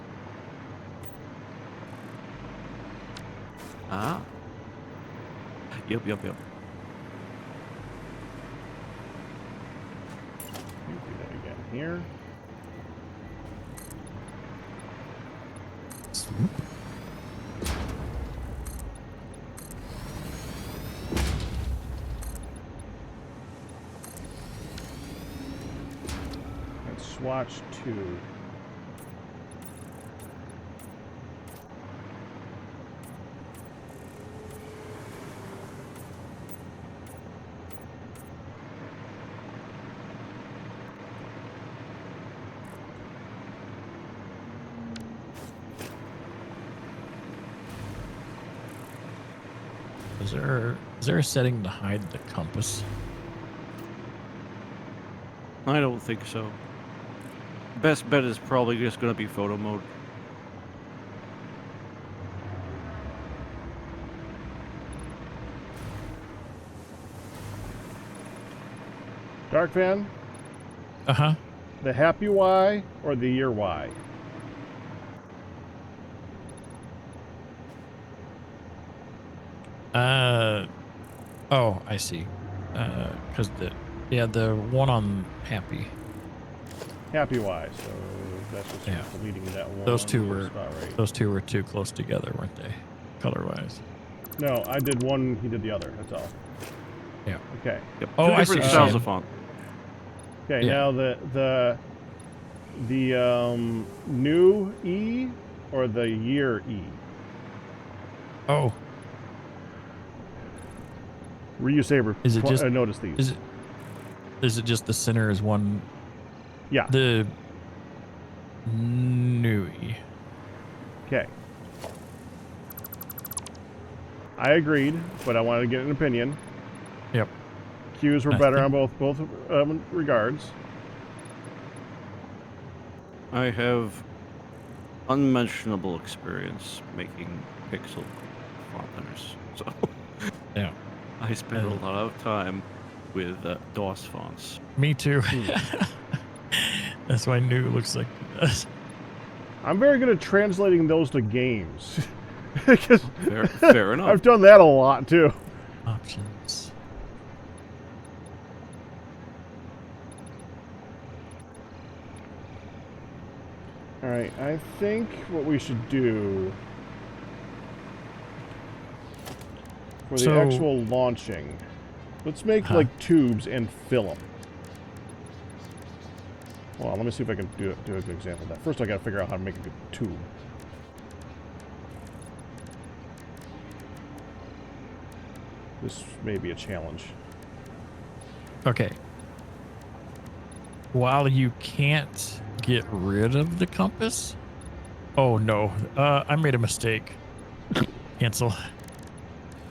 Ah. Yep. You do that again here. Swoop. And swatch 2. Is there a setting to hide the compass? I don't think so. Best bet is probably just going to be photo mode. Dark Fan, Uh-huh. the happy Y or the year Y? Oh, I see. Because the one on Happy. Happy Y, so that's just Yeah. deleting that one. Those two little were spot right. those two were too close together, weren't they? Color-wise. No, I did one, he did the other, that's all. Yeah. Okay. Yep. Oh, Two I see different what styles you're of font. Okay, Yeah. now the new E or the year E? Oh, Ryu Saber. Is it just- I noticed these. is it just the center is one? Yeah. The Nui. Okay. I agreed, but I wanted to get an opinion. Yep. Qs were I better think- on both regards. I have unmentionable experience making pixel fonters, so Yeah. I spend a lot of time with DOS fonts. Me too. Hmm. That's why New looks like it does. I'm very good at translating those to games. 'Cause Fair enough. I've done that a lot too. Options. All right, I think what we should do for the So- actual launching, let's make Huh. like tubes and fill them. Well, let me see if I can do a good example of that. First, I got to figure out how to make a good tube. This may be a challenge. Okay. While you can't get rid of the compass. Oh no, I made a mistake. Cancel.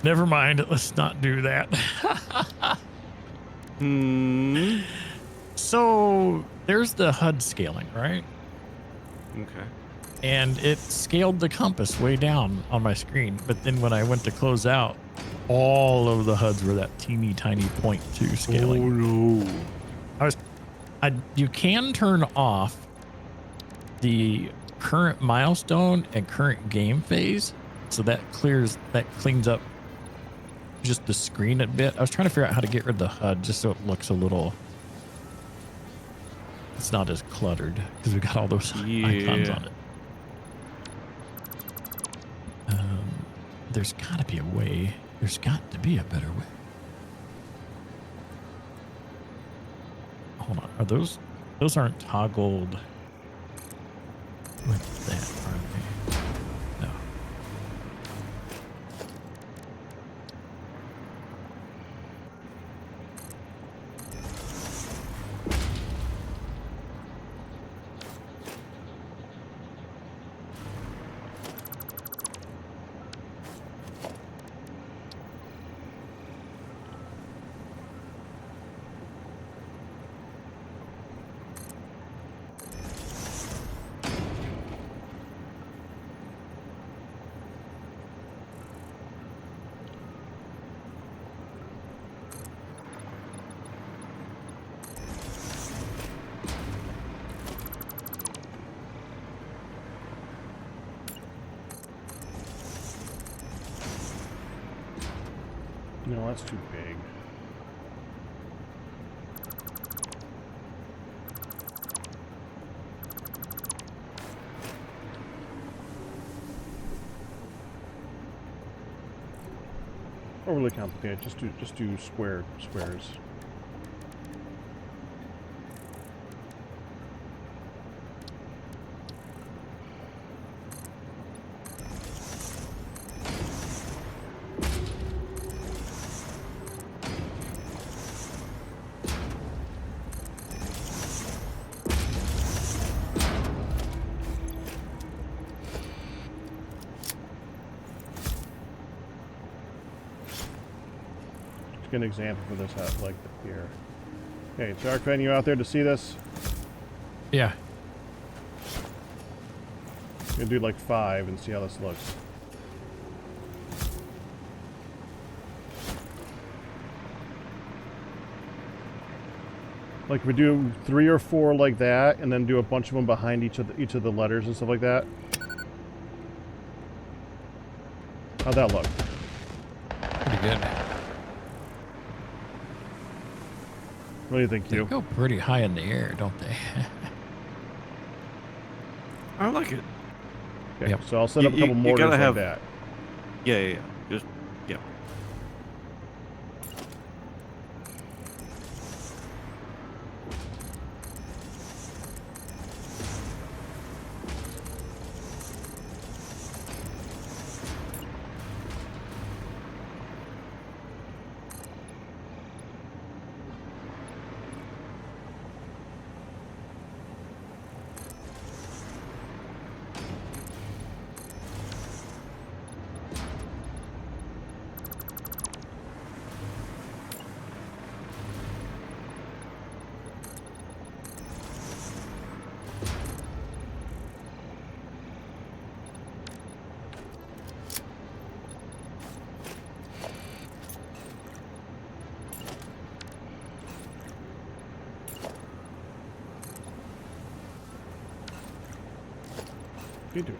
Never mind. Let's not do that. So there's the HUD scaling, right? Okay. And it scaled the compass way down on my screen. But then when I went to close out, all of the HUDs were that teeny tiny 0.2 scaling. Oh no. You can turn off the current milestone and current game phase, so that cleans up just the screen a bit. I was trying to figure out how to get rid of the HUD just so it looks a little, it's not as cluttered because we got all those icons on it. There's got to be a way. There's got to be a better way. Hold on. Are those aren't toggled with that, are they? No. No, that's too big. Overly complicated. Just do squares. An example for this out like here. Okay, Shark Fan, you out there to see this? Yeah. I'm gonna do like 5 and see how this looks. Like if we do 3 or 4 like that, and then do a bunch of them behind each of the letters and stuff like that. How'd that look? Pretty good. What do you think, They Hugh? go pretty high in the air, don't they? I like it. Okay, Yep. so I'll set up a You couple mortars gotta like have- that. Yeah. Just yeah. You do.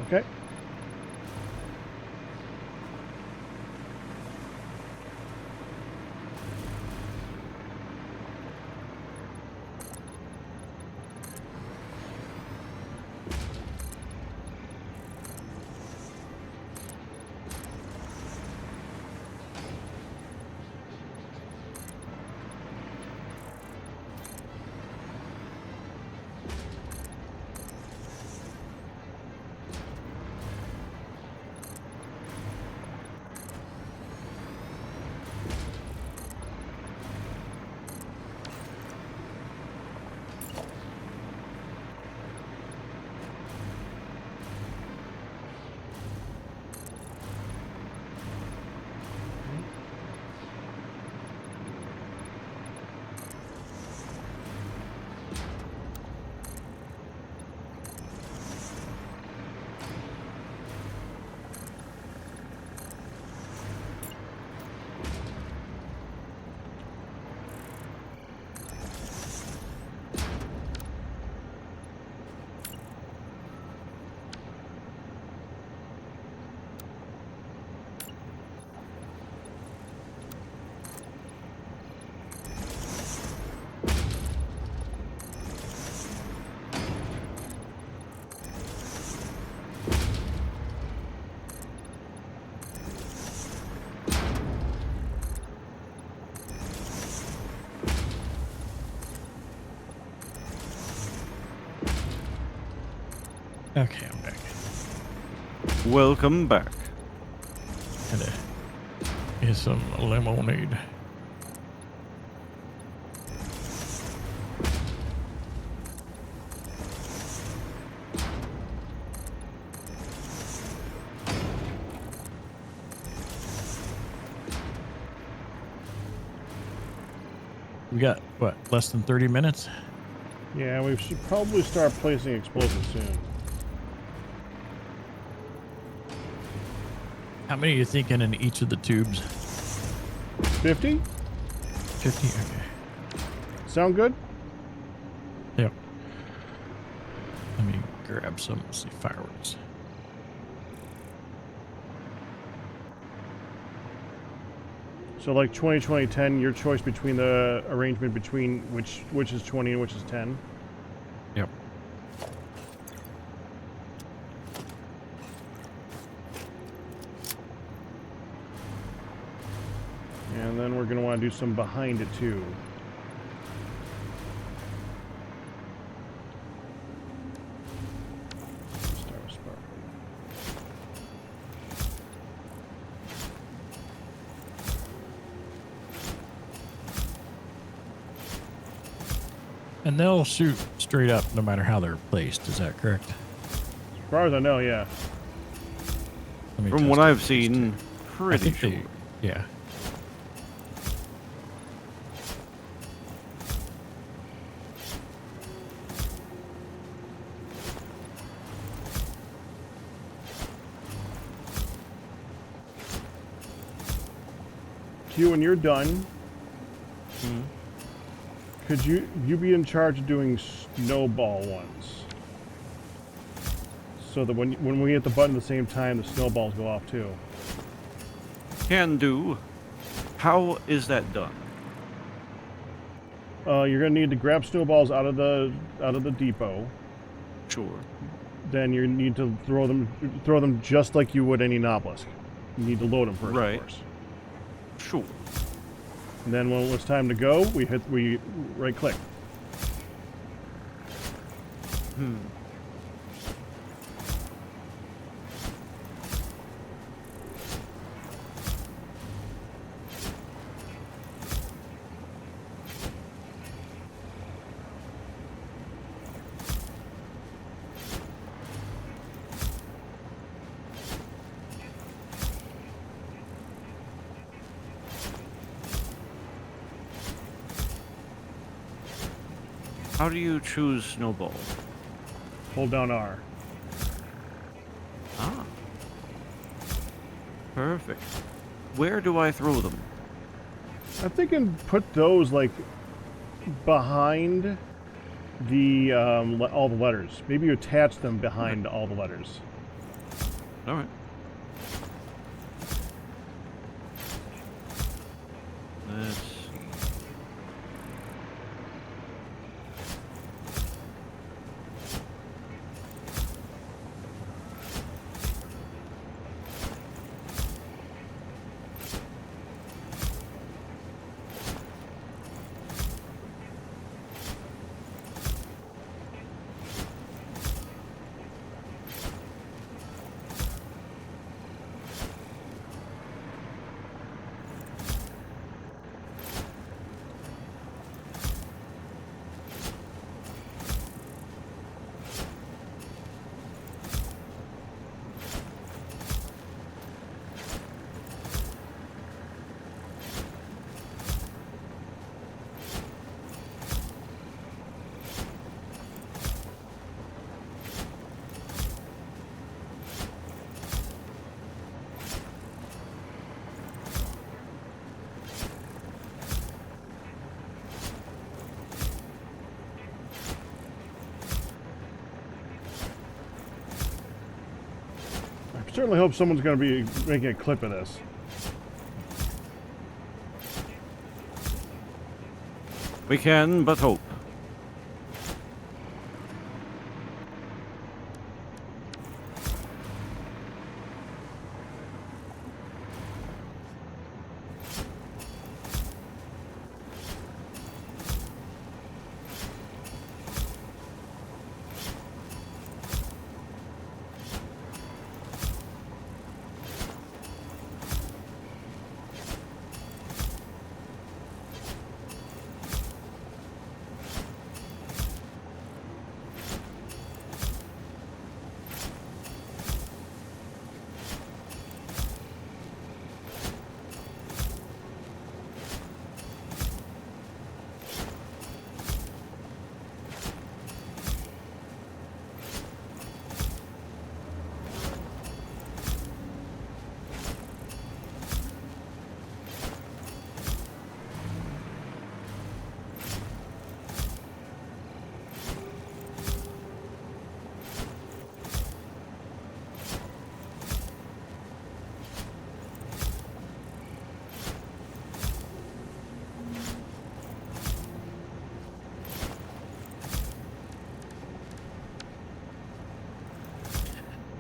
Okay. Okay, I'm back. Welcome back. Gotta get some lemonade. We got, what, less than 30 minutes? Yeah, we should probably start placing explosives soon. How many are you thinking in each of the tubes? 50? 50? Okay. Sound good? Yep. Let me grab some, see, fireworks. So like 20, 20, 10, your choice between the arrangement between which is 20 and which is 10. Yep. And then we're going to want to do some behind it too. Start with sparkling. And they'll shoot straight up no matter how they're placed. Is that correct? As far as I know, yeah. Let me From test what it I've with these seen, two. I pretty think sure. yeah. Q, when you're done, Mhm. could you be in charge of doing snowball ones? So that when we hit the button at the same time, the snowballs go off too. Can do. How is that done? You're gonna need to grab snowballs out of the depot. Sure. Then you need to throw them just like you would any Noblisk. You need to load them first, Right. of course. Sure. And then when it's time to go, we right click. How do you choose snowball? Hold down R. Ah. Perfect. Where do I throw them? I'm thinking put those like behind the all the letters. Maybe you attach them behind all the letters. All right. Let's see. I certainly hope someone's going to be making a clip of this. We can but hope.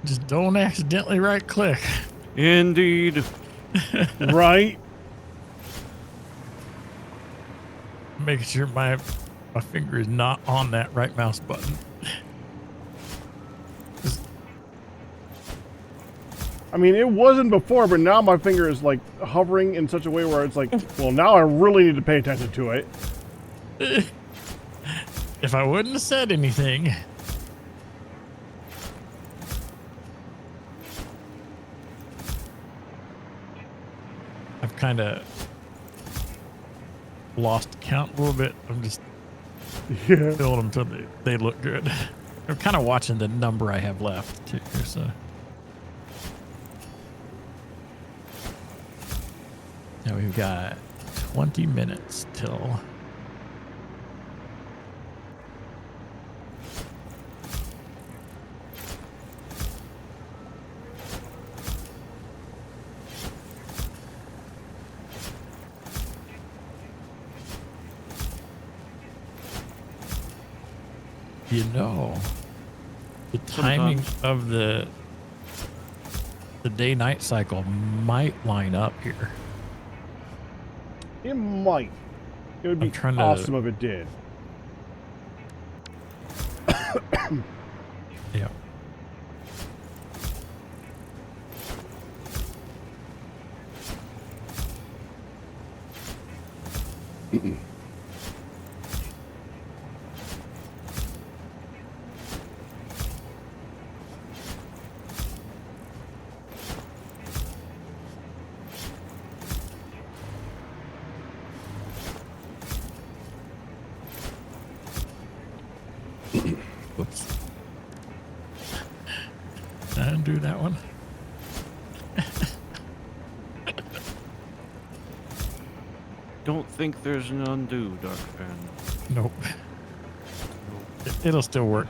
Just don't accidentally right click. Indeed. Right? Making sure my finger is not on that right mouse button. I mean, it wasn't before, but now my finger is like hovering in such a way where it's like, well, now I really need to pay attention to it. If I wouldn't have said anything. I've kind of lost count a little bit. I'm just Yeah. filling them till they look good. I'm kind of watching the number I have left too. So now we've got 20 minutes till. You know, the timing of the day-night cycle might line up here. It might. It would be trying to- awesome if it did. Yeah. Whoops. Undo that one. Don't think there's an undo, Dark Fan. Nope. It'll still work.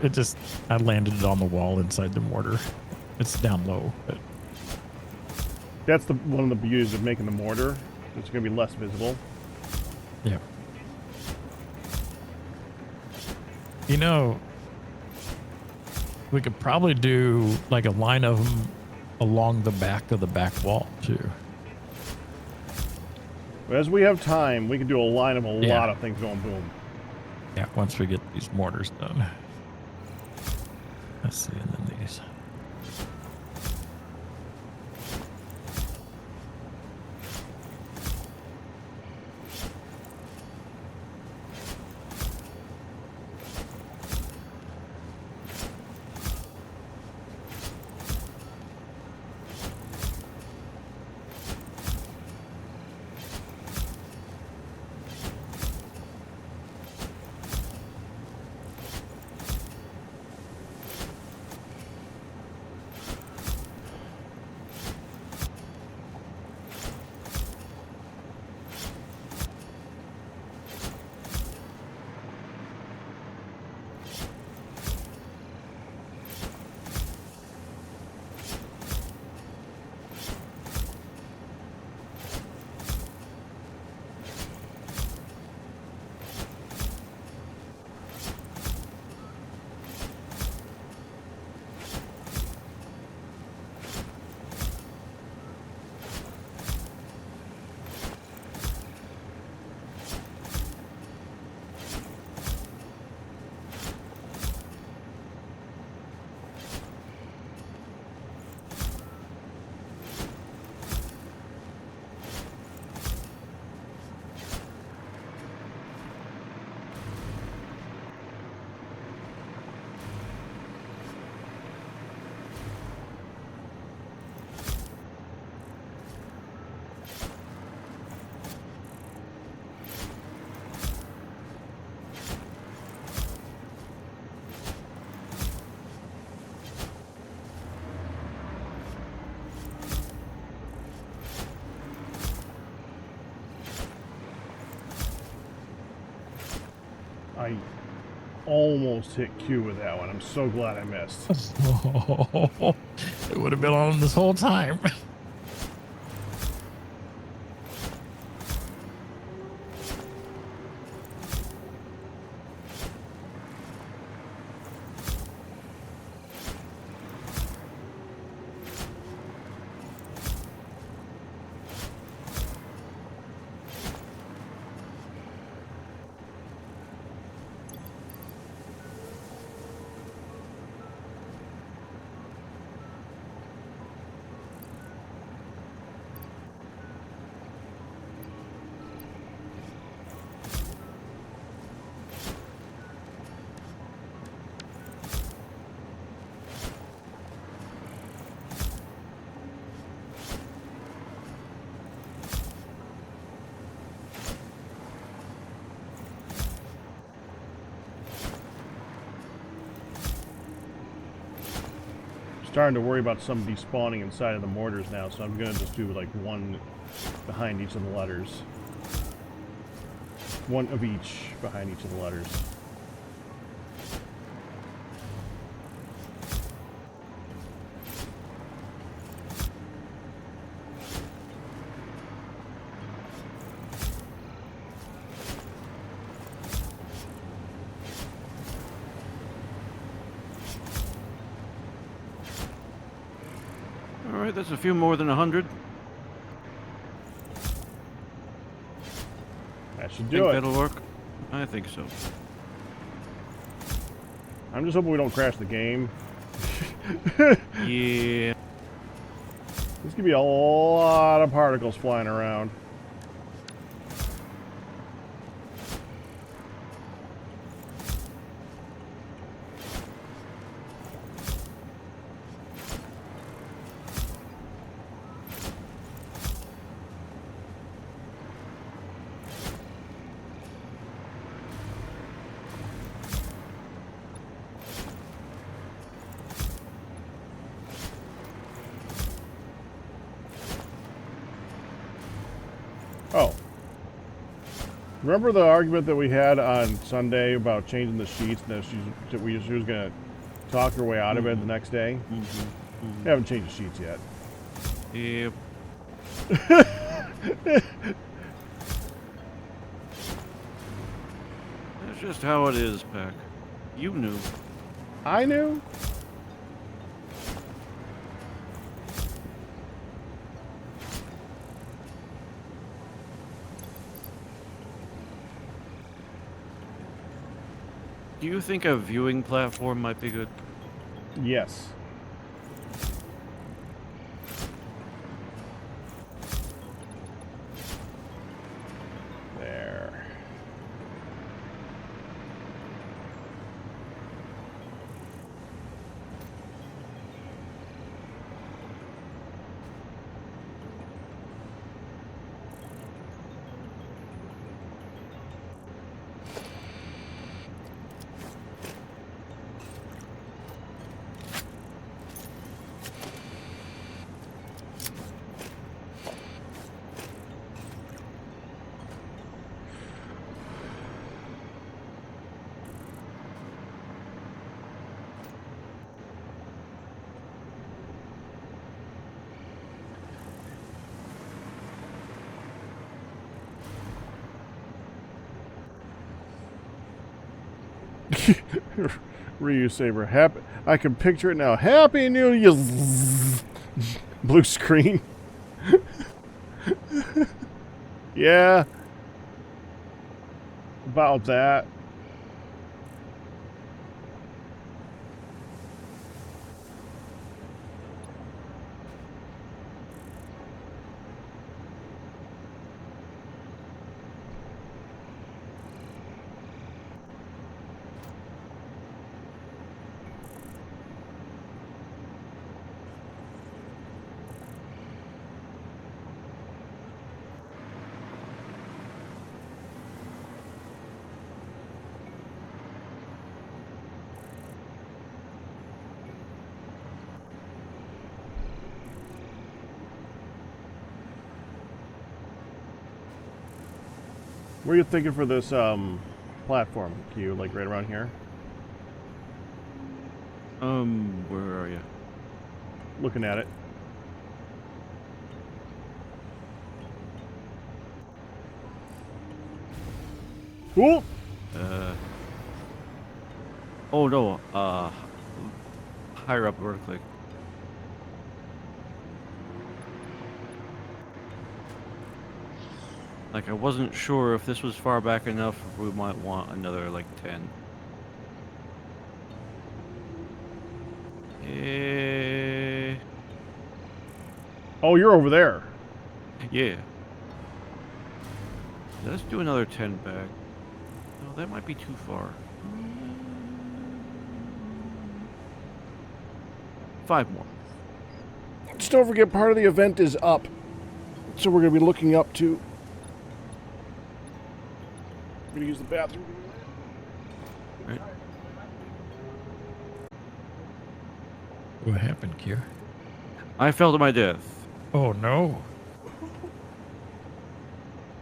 I landed it on the wall inside the mortar. It's down low, but That's the one of the beauties of making the mortar. It's going to be less visible. yeah. You know, we could probably do like a line of them along the back of the back wall too. But as we have time, we can do a line of a Yeah. lot of things going boom. Yeah, once we get these mortars done. Let's see, and then these. I almost hit Q with that one. I'm so glad I missed. It would have been on this whole time. Starting to worry about some despawning inside of the mortars now, so I'm gonna just do like one behind each of the letters. One of each behind each of the letters. All right, that's a few more than 100. That should Think do it. that'll work? I think so. I'm just hoping we don't crash the game. Yeah. There's gonna be a lot of particles flying around. Oh. Remember the argument that we had on Sunday about changing the sheets and that she was going to talk her way out of it the next day? Mm-hmm. Haven't changed the sheets yet. Yep. That's just how it is, Pack. You knew. I knew. Do you think a viewing platform might be good? Yes. There. Ryu Saber. Happy. I can picture it now. Happy New Year. Blue screen. Yeah. About that. What are you thinking for this platform, Q? Like right around here? Where are you? Looking at it. Cool. Oh no, higher up vertically. Like, I wasn't sure if this was far back enough, if we might want another, like, 10. Oh, you're over there. Yeah. Let's do another 10 back. No, that might be too far. 5 more. Just don't forget, part of the event is up. So we're going to be looking up to... I'm going to use the bathroom. Right. What happened, Kier? I fell to my death. Oh, no.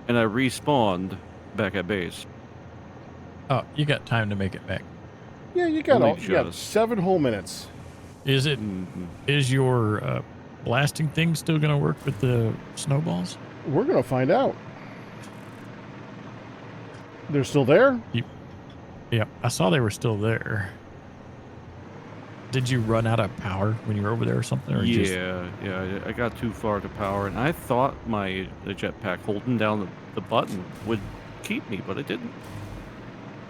And I respawned back at base. Oh, you got time to make it back. Yeah, you got Only all, you got just. 7 whole minutes. Is it? Is your blasting thing still going to work with the snowballs? We're going to find out. They're still there? Yep, I saw they were still there. Did you run out of power when you were over there or something? Or Yeah, I got too far to power, and I thought the jetpack holding down the button would keep me, but it didn't.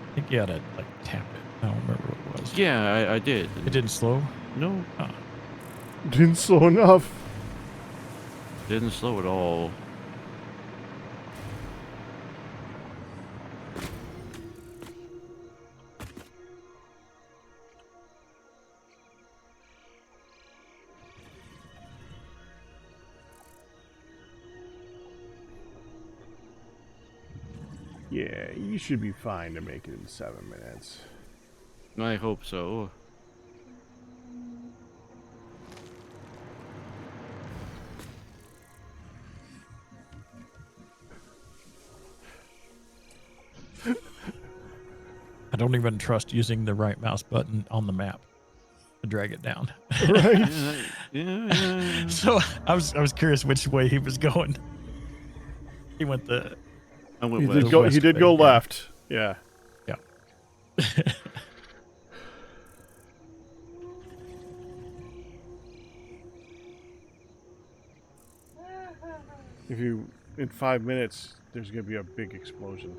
I think you had to like tap it. I don't remember what it was. Yeah, I did. It didn't slow? No, Didn't slow enough. didn't slow at all. Yeah, you should be fine to make it in 7 minutes. I hope so. I don't even trust using the right mouse button on the map. to drag it down. Right? Yeah. So I was curious which way he was going. He went I went He west. did go. He west did way, go yeah. left. Yeah. yeah. If you in 5 minutes, there's gonna be a big explosion.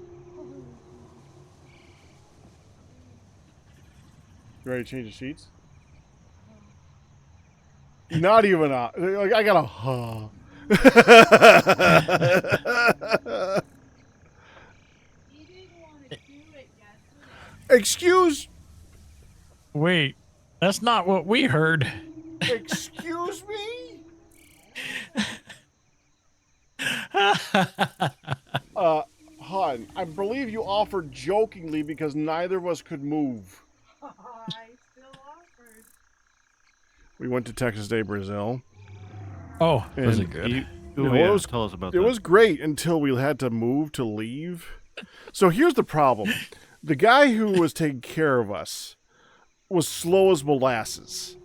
You ready to change the sheets? Not even a. Like, I got a huh. You didn't want to do it yesterday. Excuse. Wait, that's not what we heard. Excuse me. Hon, I believe you offered jokingly because neither of us could move. I still offered. We went to Texas Day, Brazil. Oh, was And it good? Oh, Yeah, yeah. it was- Tell us about It that. was great until we had to move to leave. So here's the problem. The guy who was taking care of us was slow as molasses.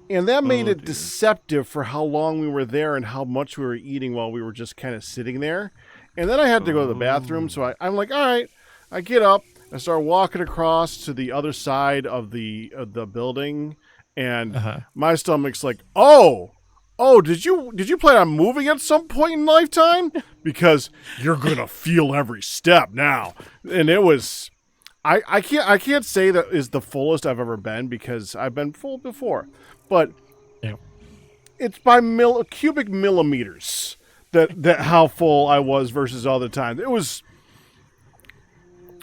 And that made Oh, it dear. deceptive for how long we were there and how much we were eating while we were just kind of sitting there. And then I had to go to the bathroom, so I'm like, all right. I get up, I start walking across to the other side of the building, and my stomach's like, oh, did you plan on moving at some point in lifetime? Because you're gonna feel every step now. And it was, I can't say that is the fullest I've ever been because I've been full before, but Yeah. it's by cubic millimeters that how full I was versus other times. It was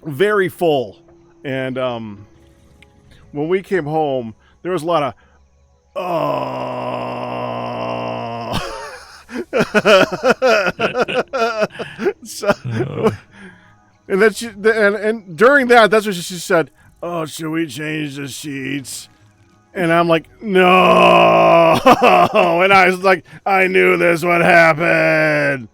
very full, and when we came home, there was a lot of so, and then and during that's what she said. Oh, should we change the sheets? And I'm like, no. And I was like, I knew this would happen.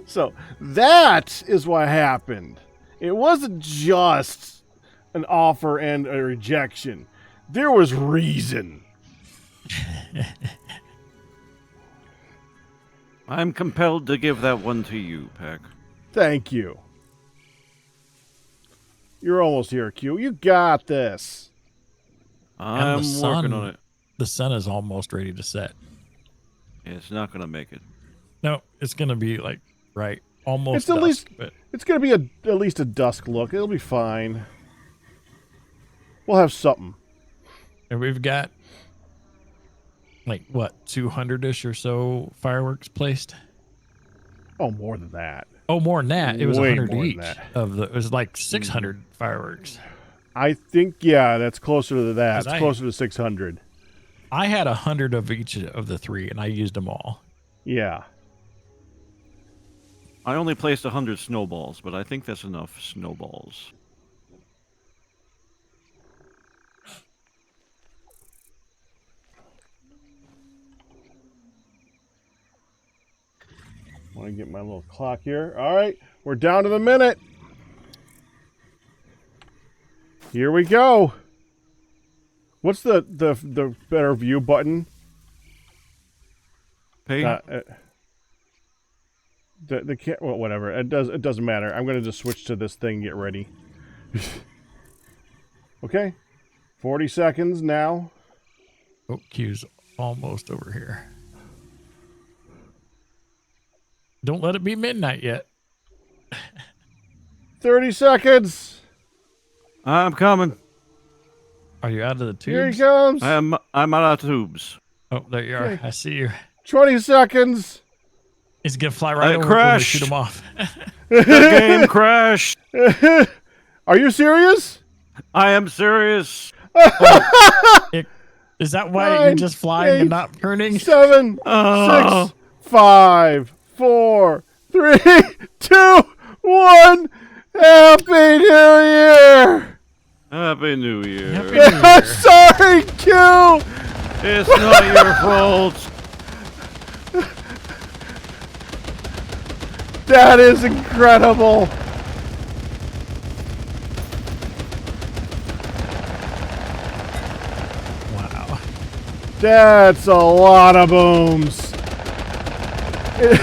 So that is what happened. It wasn't just an offer and a rejection. There was reason. I'm compelled to give that one to you, Peck. Thank you. You're almost here, Q. You got this. I'm the working sun- on it. The sun is almost ready to set. It's not gonna make it. No, it's gonna be like almost. It's at dusk, least- but It's going to be at least a dusk look. It'll be fine. We'll have something. and we've got 200-ish or so fireworks placed. Oh, more than that. Oh, more than that. It was Way 100 more than each. that. It was like 600 fireworks. I think, yeah, that's closer to that. 'Cause It's I- closer to 600. I had 100 of each of the three, and I used them all. Yeah. I only placed 100 snowballs, but I think that's enough snowballs. Want to get my little clock here. All right. We're down to the minute. Here we go. What's the better view button? Pay? The can't, well, whatever. It doesn't matter. I'm going to just switch to this thing and get ready. Okay. 40 seconds now. Oh, Q's almost over here. Don't let it be midnight yet. 30 seconds. I'm coming. Are you out of the Here he tubes? comes. I'm out of tubes. Oh, there you are. Okay. I see you. 20 seconds. He's gonna fly right I over when we crashed. shoot him off. The game crashed. Are you serious? I am serious. Is that why you're 9, just flying 8, and not turning? 7, Oh. 6, 5, 4, 3, 2, 1. Happy New Year! Happy New Year. Happy New Year. Sorry, Q! It's not your fault. That is incredible. That's a lot of booms. We're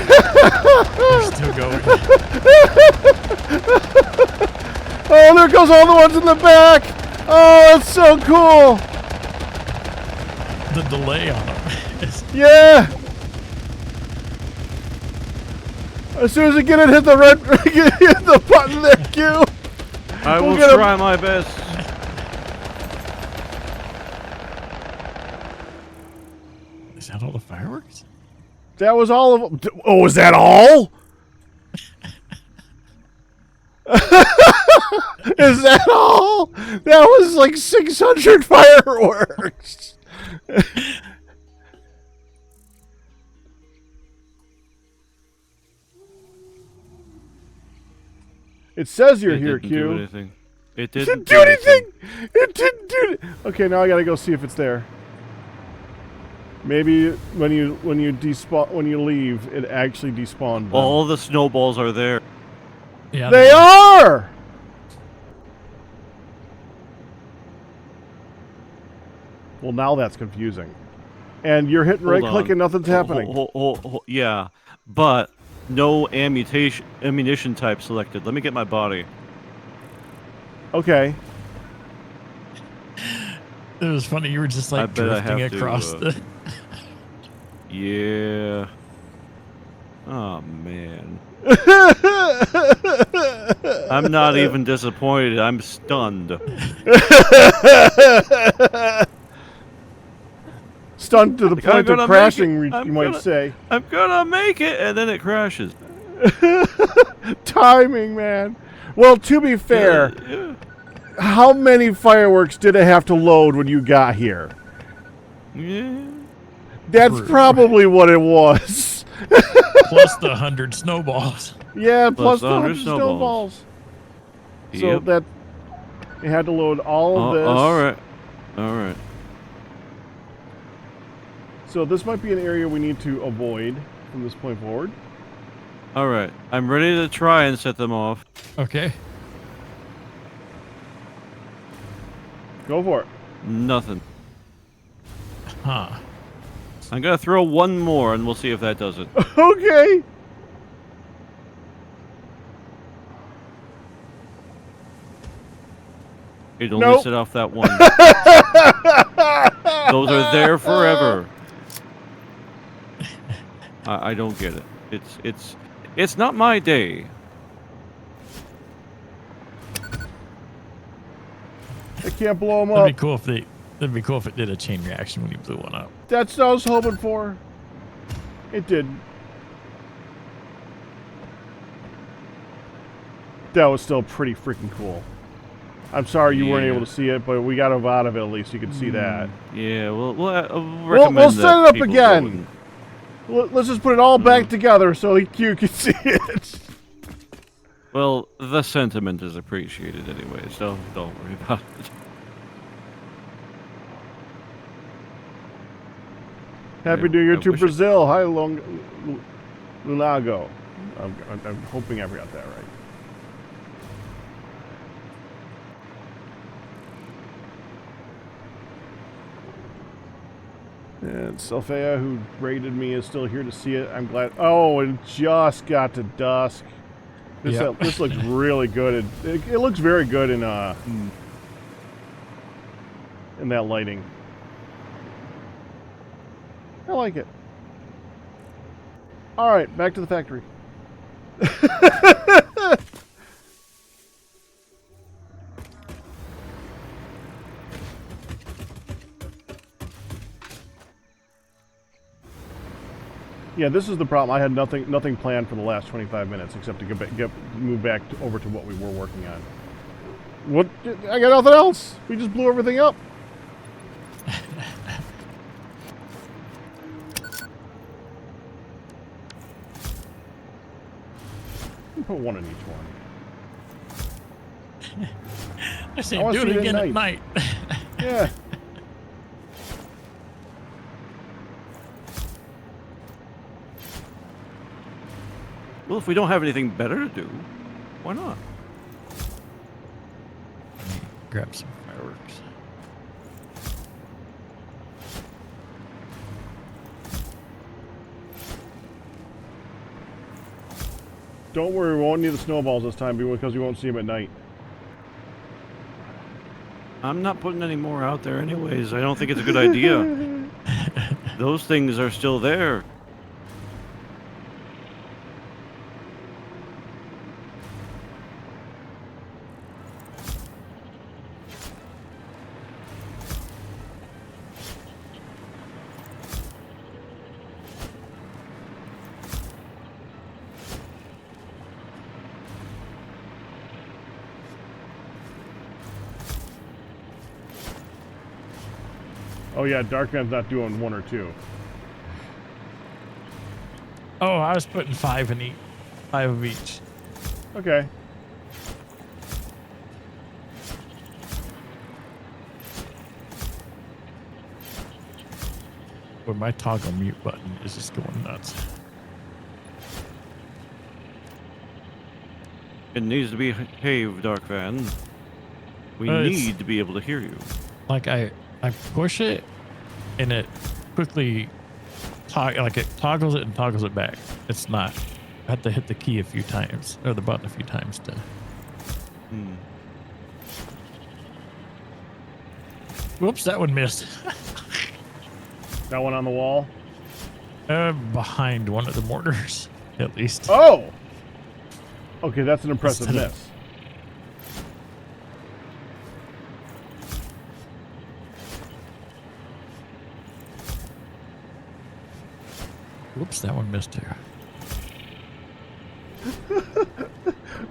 still going. Oh, there goes all the ones in the back. Oh, that's so cool. The delay on them. Yeah. As soon as you get it, hit the red, hit the button there, Q. I will get 'em. try my best. Is that all the fireworks? That was all of them. Oh, is that all? Is that all? That was like 600 fireworks. It says you're here, It didn't Q. do anything. It It didn't didn't do anything. It didn't do it. Okay, now I gotta go see if it's there. Maybe when you despawn, when you leave, it actually despawned them. All the snowballs are there. Yeah. They are. Well, now that's confusing. And you're hitting right Hold click on. and nothing's happening. Yeah, but no ammunition type selected. Let me get my body. Okay. It was funny. You were just I like bet I drifting have to, across the. Yeah. Oh man. I'm not even disappointed. I'm stunned. Stunned to the Like, I'm point gonna of make crashing, it. you might say. I'm gonna make it, and then it crashes. Timing, man. Well, to be fair, Yeah. how many fireworks did it have to load when you got here? Yeah. That's True. probably what it was. Plus the 100 snowballs. Yeah, plus Plus the 100 100 snowballs. So Yep. that it had to load all of this. All right. All right. So this might be an area we need to avoid from this point forward. All right. I'm ready to try and set them off. Okay. Go for it. Nothing. Huh. I'm gonna throw one more, and we'll see if that does it. Okay. It only Nope. set off that one. Those are there forever. I don't get it. It's not my day. I can't blow them That'd up. be cool if they. That'd be cool if it did a chain reaction when you blew one up. That's what I was hoping for. It didn't. That was still pretty freaking cool. I'm sorry you weren't Yeah. able to see it, but we got a out of it at least. You could see that. Yeah, we'll recommend we'll that set it up people again. Let's just put it all back together so you can see it. Well, the sentiment is appreciated anyway, so don't worry about it. Happy I- New Year I to wish it- Brazil. Hi, Lulago. I'm hoping I got that right. And Sylphea, who raided me, is still here to see it. I'm glad. Oh, it just got to dusk. This Yep. this looks really good. It looks very good in that lighting. I like it. All right, back to the factory. Yeah, this is the problem. I had nothing planned for the last 25 minutes except to move back over to what we were working on. What? I got nothing else. We just blew everything up. Put one in each one. I say I wanna do see it it at again at night. Yeah. Well, if we don't have anything better to do, why not? Grab some fireworks. Don't worry, we won't need the snowballs this time because we won't see them at night. I'm not putting any more out there anyways. I don't think it's a good idea. Those things are still there. Oh yeah, Darkman's not doing 1 or 2. Oh, I was putting 5 in each. 5 of each. Okay. But my toggle mute button is just going nuts. It needs to behave, Dark Van. We need to be able to hear you. Like I push it, and it quickly it toggles it and toggles it back. It's not. I have to hit the key a few times, or the button a few times to. Whoops, that one missed. That one on the wall? Behind one of the mortars, at least. Oh! Okay, that's an impressive Instead of- miss. Whoops, that one missed too.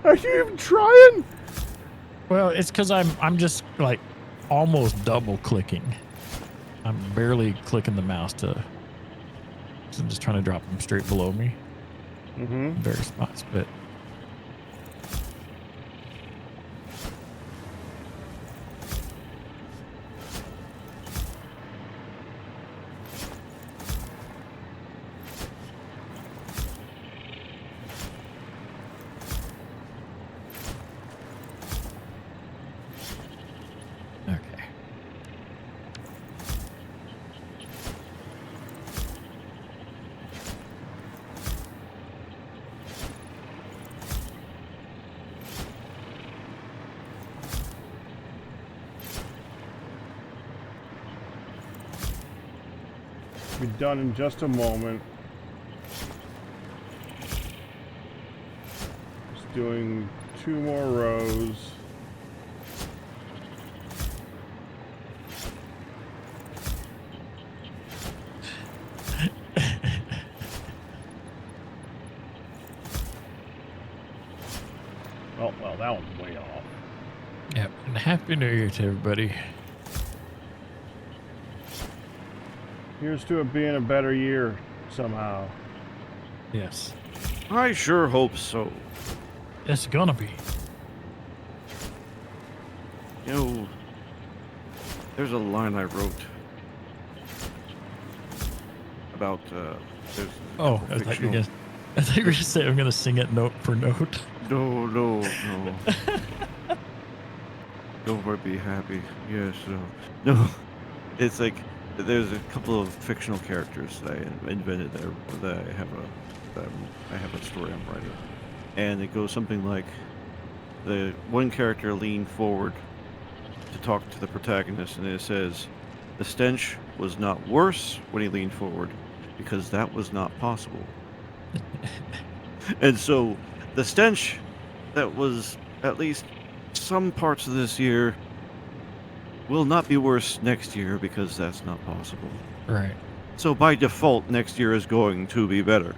Are you even trying? Well, it's because I'm just like almost double clicking. I'm barely clicking the mouse to. So I'm just trying to drop them straight below me. Mm-hmm. Various spots, but. Okay. Be done in just a moment. Just doing 2 more rows. Oh, well, that one's way off. Yep. And Happy New Year to everybody. Here's to it being a better year somehow. Yes. I sure hope so. It's gonna be. You know, there's a line I wrote about there's Oh, I thought you were gonna say I'm gonna sing it note for note. No. Don't worry, be happy. Yes, no. It's like there's a couple of fictional characters that I invented that I have a story I'm writing, and it goes something like the one character leaned forward to talk to the protagonist, and it says, "The stench was not worse when he leaned forward, because that was not possible." And so, the stench that was at least some parts of this year will not be worse next year, because that's not possible. Right. So by default, next year is going to be better.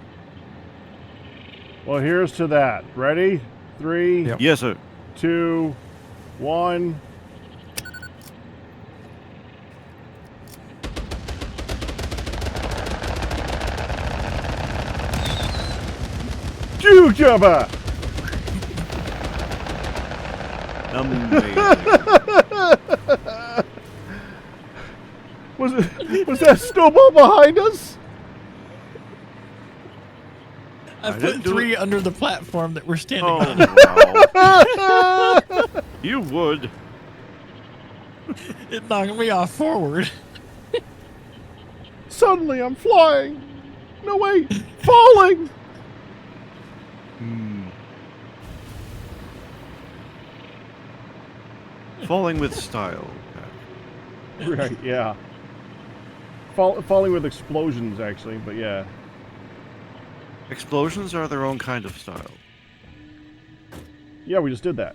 Well, here's to that. Ready? 3, Yep. Yes, sir. 2, 1. Juke jumper! Amazing. Was that snowball behind us? I didn't put do 3 under the platform that we're standing Oh, on. wow. You would. It knocked me off forward. Suddenly I'm flying. No, wait. Falling. Hmm. Falling with style. Right, yeah. Falling with explosions, actually, but yeah. Explosions are their own kind of style. Yeah, we just did that.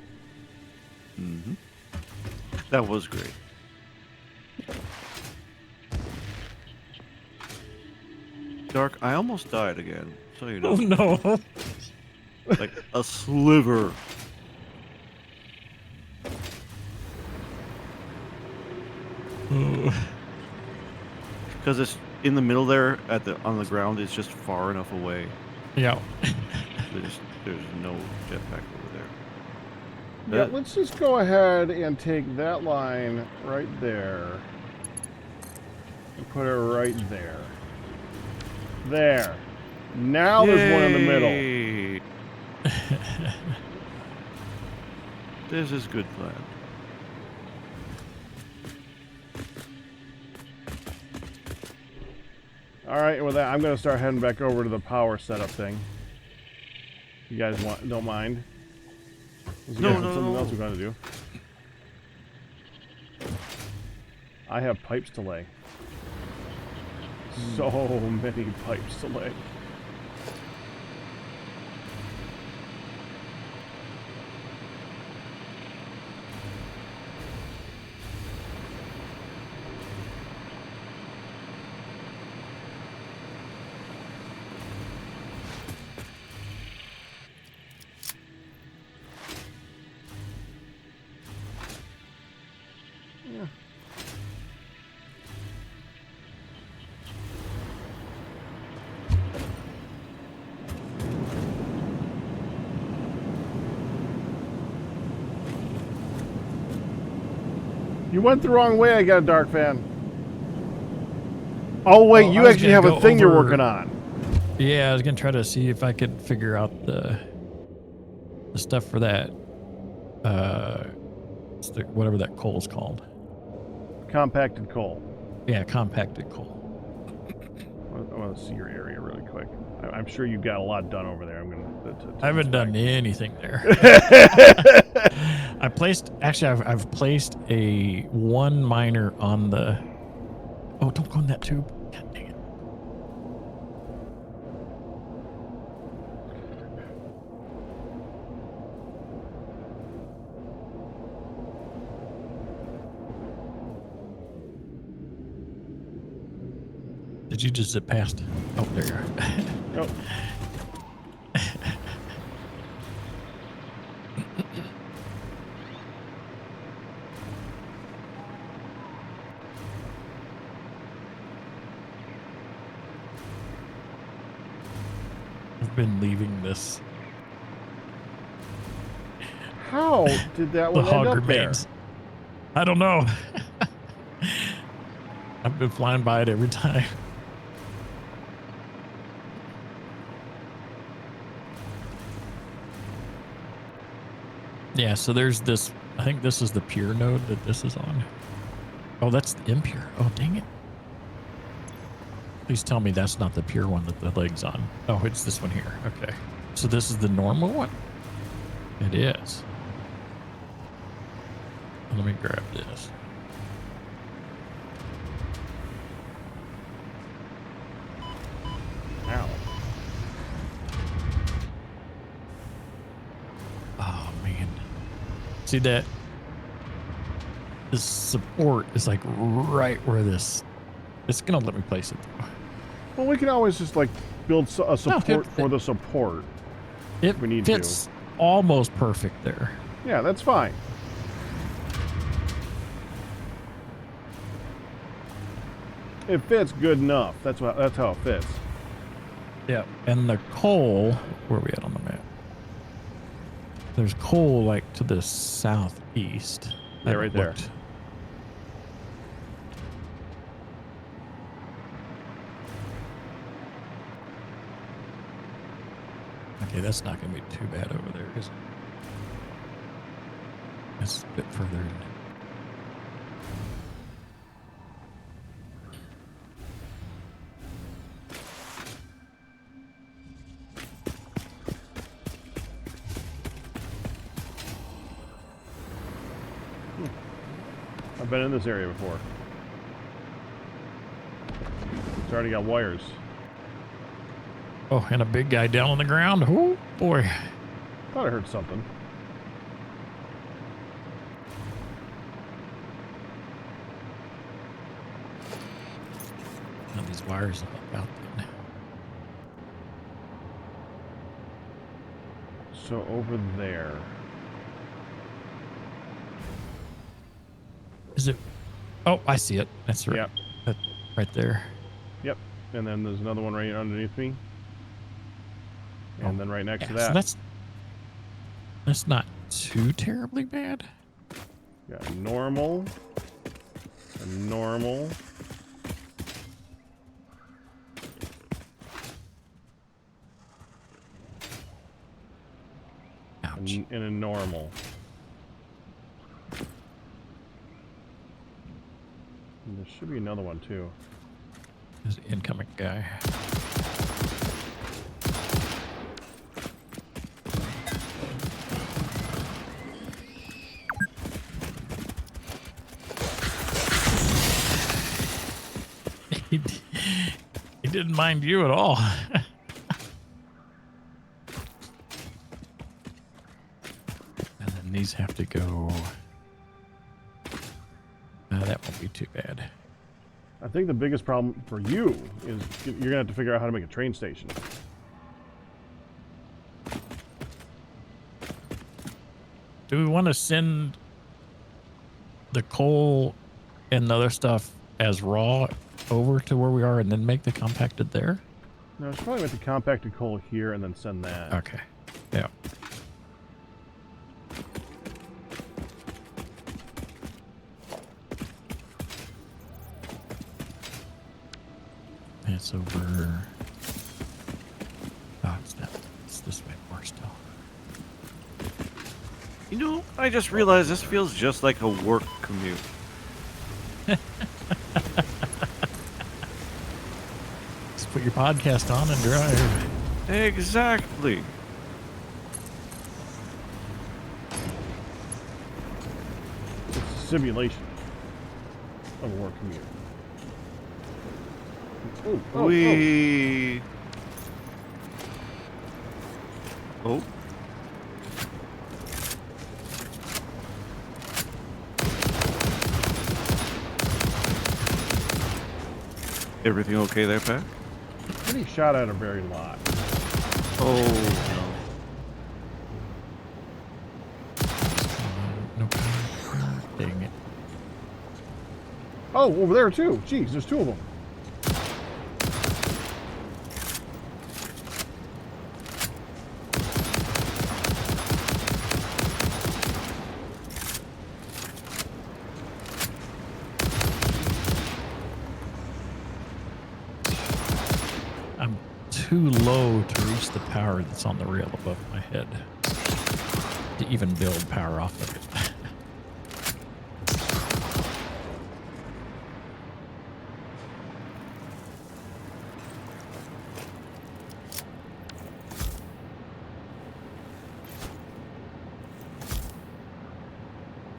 Mm-hmm. That was great. Dark, I almost died again, so you know. Oh no. Like a sliver. Because it's in the middle there, on the ground. It's just far enough away. Yeah. There's no jetpack over there. Yeah, let's just go ahead and take that line right there and put it right there. There. Now there's one in the middle. Yay. This is good plan. All right, with that, I'm gonna start heading back over to the power setup thing. You guys don't mind? No. Something else we're gonna do. I have pipes to lay. So many pipes to lay. You went the wrong way, I got a dark fan. Oh wait, Oh, I you was actually gonna have a go thing you're over- working on. Yeah, I was gonna try to see if I could figure out the stuff for that. Whatever that coal is called. Compacted coal. Yeah, compacted coal. I want to see your area really quick. I'm sure you've got a lot done over there. I'm gonna. I haven't done anything there. I've placed a one miner on the. Oh, don't go in that tube. God dang it. Did you just zip past? Oh, there you are. Nope. I've been leaving this. How did that The one end hog up there? remains. I don't know. I've been flying by it every time. Yeah, so there's this. I think this is the pure node that this is on. Oh, that's the impure. Oh, dang it. Please tell me that's not the pure one that the leg's on. Oh, it's this one here. Okay. So this is the normal one? It is. Let me grab this. Ow. Oh, man. See that? This support is like right where this. It's going to let me place it, though. Well, we can always just like build a support for the support. It We need fits almost perfect there. Yeah, that's fine. It fits good enough. That's how it fits. Yeah. And the coal, where are we at on the map? There's coal like to the southeast. Yeah, I right there. looked. Okay, that's not going to be too bad over there, is it? It's a bit further in. I've been in this area before. It's already got wires. Oh, and a big guy down on the ground. Oh, boy. Thought I heard something. Now these wires are out there. So over there. Is it? Oh, I see it. That's right. Yep. That, right there. Yep. And then there's another one right underneath me. And then right next to Yeah, that. so that's not too terribly bad. Got normal. A normal. Ouch. And a normal. And there should be another one too. There's an incoming guy. He didn't mind you at all. And then these have to go. That won't be too bad. I think the biggest problem for you is you're gonna have to figure out how to make a train station. Do we want to send the coal and the other stuff as raw over to where we are and then make the compacted there? No, it's probably make the compacted coal here and then send that. Okay. Yeah. It's over. Oh, it's not. It's this way more still. You know, I just realized this feels just like a work commute. Just put your podcast on and drive. Exactly. It's a simulation of a work commute. Oh, We. Oh. Everything okay there, Pat? Getting shot at a very lot. Oh No power. Dang it. Oh, over there too. Jeez, there's two of them. I'm too low to reach the power that's on the rail above my head to even build power off of it.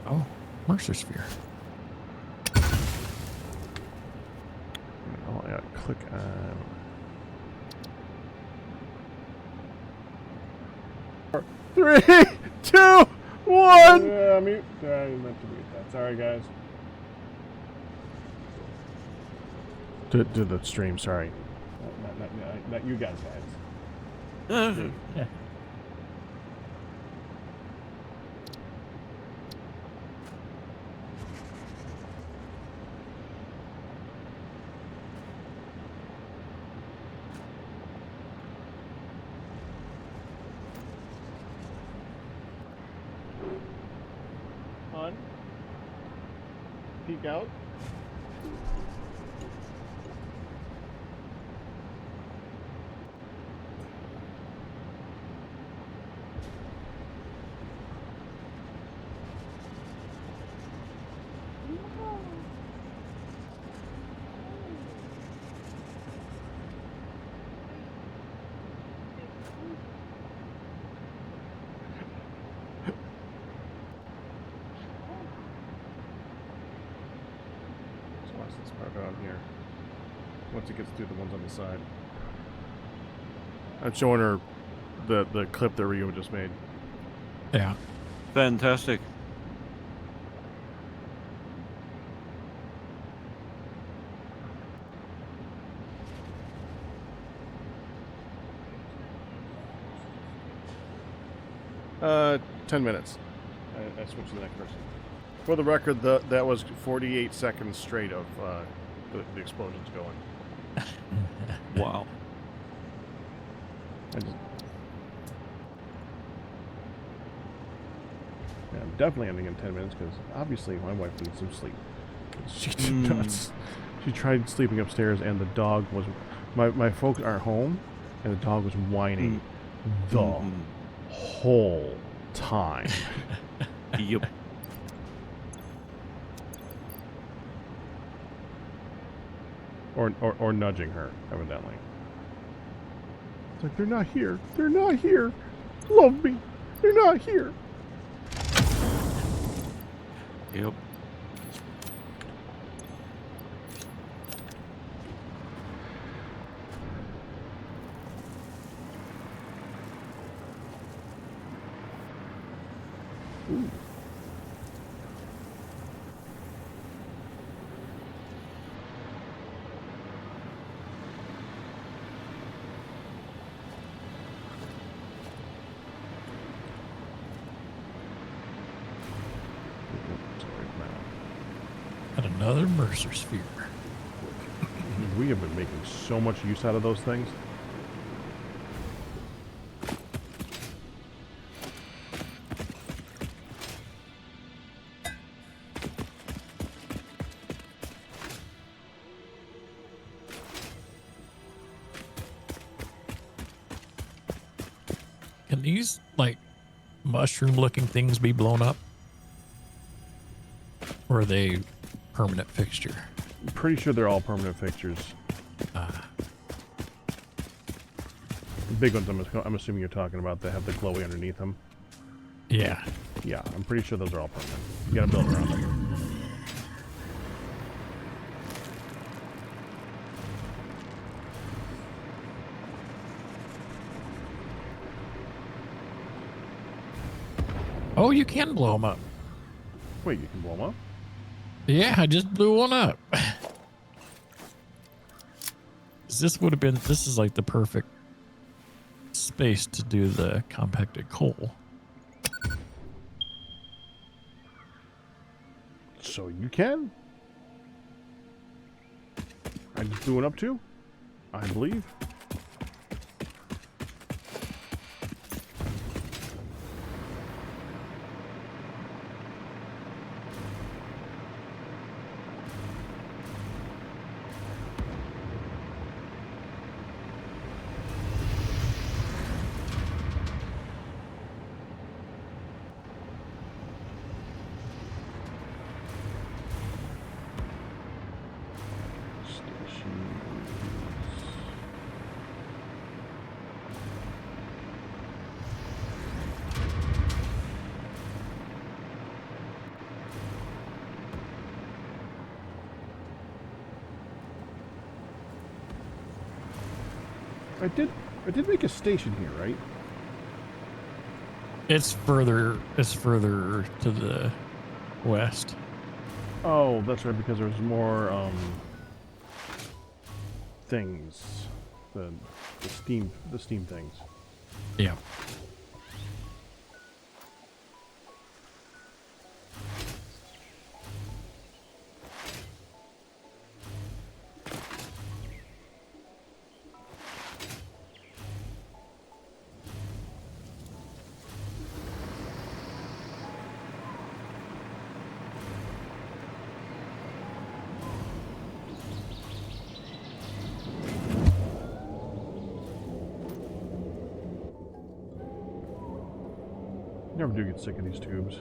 Oh, Mercer Sphere. Oh, I gotta click on. 3, 2, 1. Yeah, mute. Sorry, I meant to mute that. Sorry, guys. To the stream. Sorry, not you guys. no. Yeah. On. Peek out. Watch this part out here. Once it gets through the ones on the side. I'm showing her the clip that Rio just made. Yeah. Fantastic. Uh, 10 minutes. I switched to the next person. For the record, that was 48 seconds straight of the explosions going. Wow. I just, yeah, I'm definitely ending in 10 minutes because obviously my wife needs some sleep. She did nuts. She tried sleeping upstairs and the dog was... My folks aren't home and the dog was whining the whole time. Yep. Or nudging her, evidently. It's like, they're not here. They're not here. Love me. They're not here. Yep. Ooh. Got another Mercer sphere. We have been making so much use out of those things. Can these, like, mushroom-looking things be blown up? Or are they permanent fixture? I'm pretty sure they're all permanent fixtures. The big ones, I'm assuming you're talking about, that have the glowy underneath them. Yeah. Yeah, I'm pretty sure those are all permanent. You gotta build around them. Oh, you can blow them up. Wait, you can blow them up? Yeah, I just blew one up. This is like the perfect space to do the compacted coal. So you can. I just blew it up too, I believe. I did make a station here, right? It's further to the west. Oh, that's right, because there's more things. The steam things. Yeah. Never do get sick of these tubes.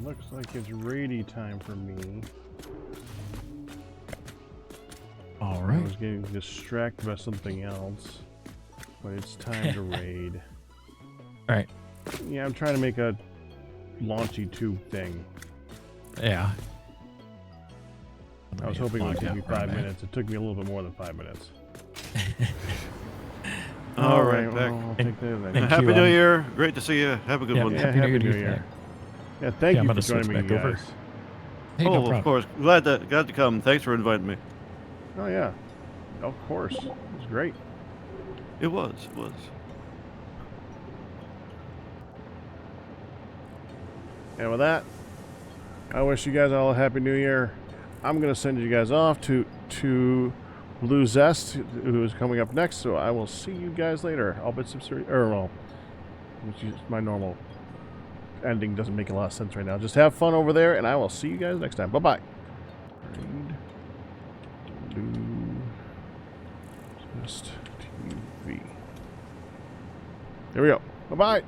Looks like it's rainy time for me. All I right. was getting distracted by something else, but it's time to raid. All right. Yeah, I'm trying to make a launchy tube thing. Yeah. I was hoping it would take me 5 minutes. It took me a little bit more than 5 minutes. All right, well, back. I'll take that then. Thank Happy you, New Year. Great to see you. Have a good Yeah, one. Yeah, Happy New Happy Year to New you. Year. Yeah, thank I'm you gonna for joining switch me, back you over. guys. Hey, no Oh, problem. of course. Glad to come. Thanks for inviting me. Oh, yeah. Of course. It was great. It was. It was. And with that, I wish you guys all a Happy New Year. I'm going to send you guys off to Blue Zest, who is coming up next, so I will see you guys later. I'll bet which is my normal ending doesn't make a lot of sense right now. Just have fun over there, and I will see you guys next time. Bye-bye. Blue Zest TV. There we go. Bye-bye.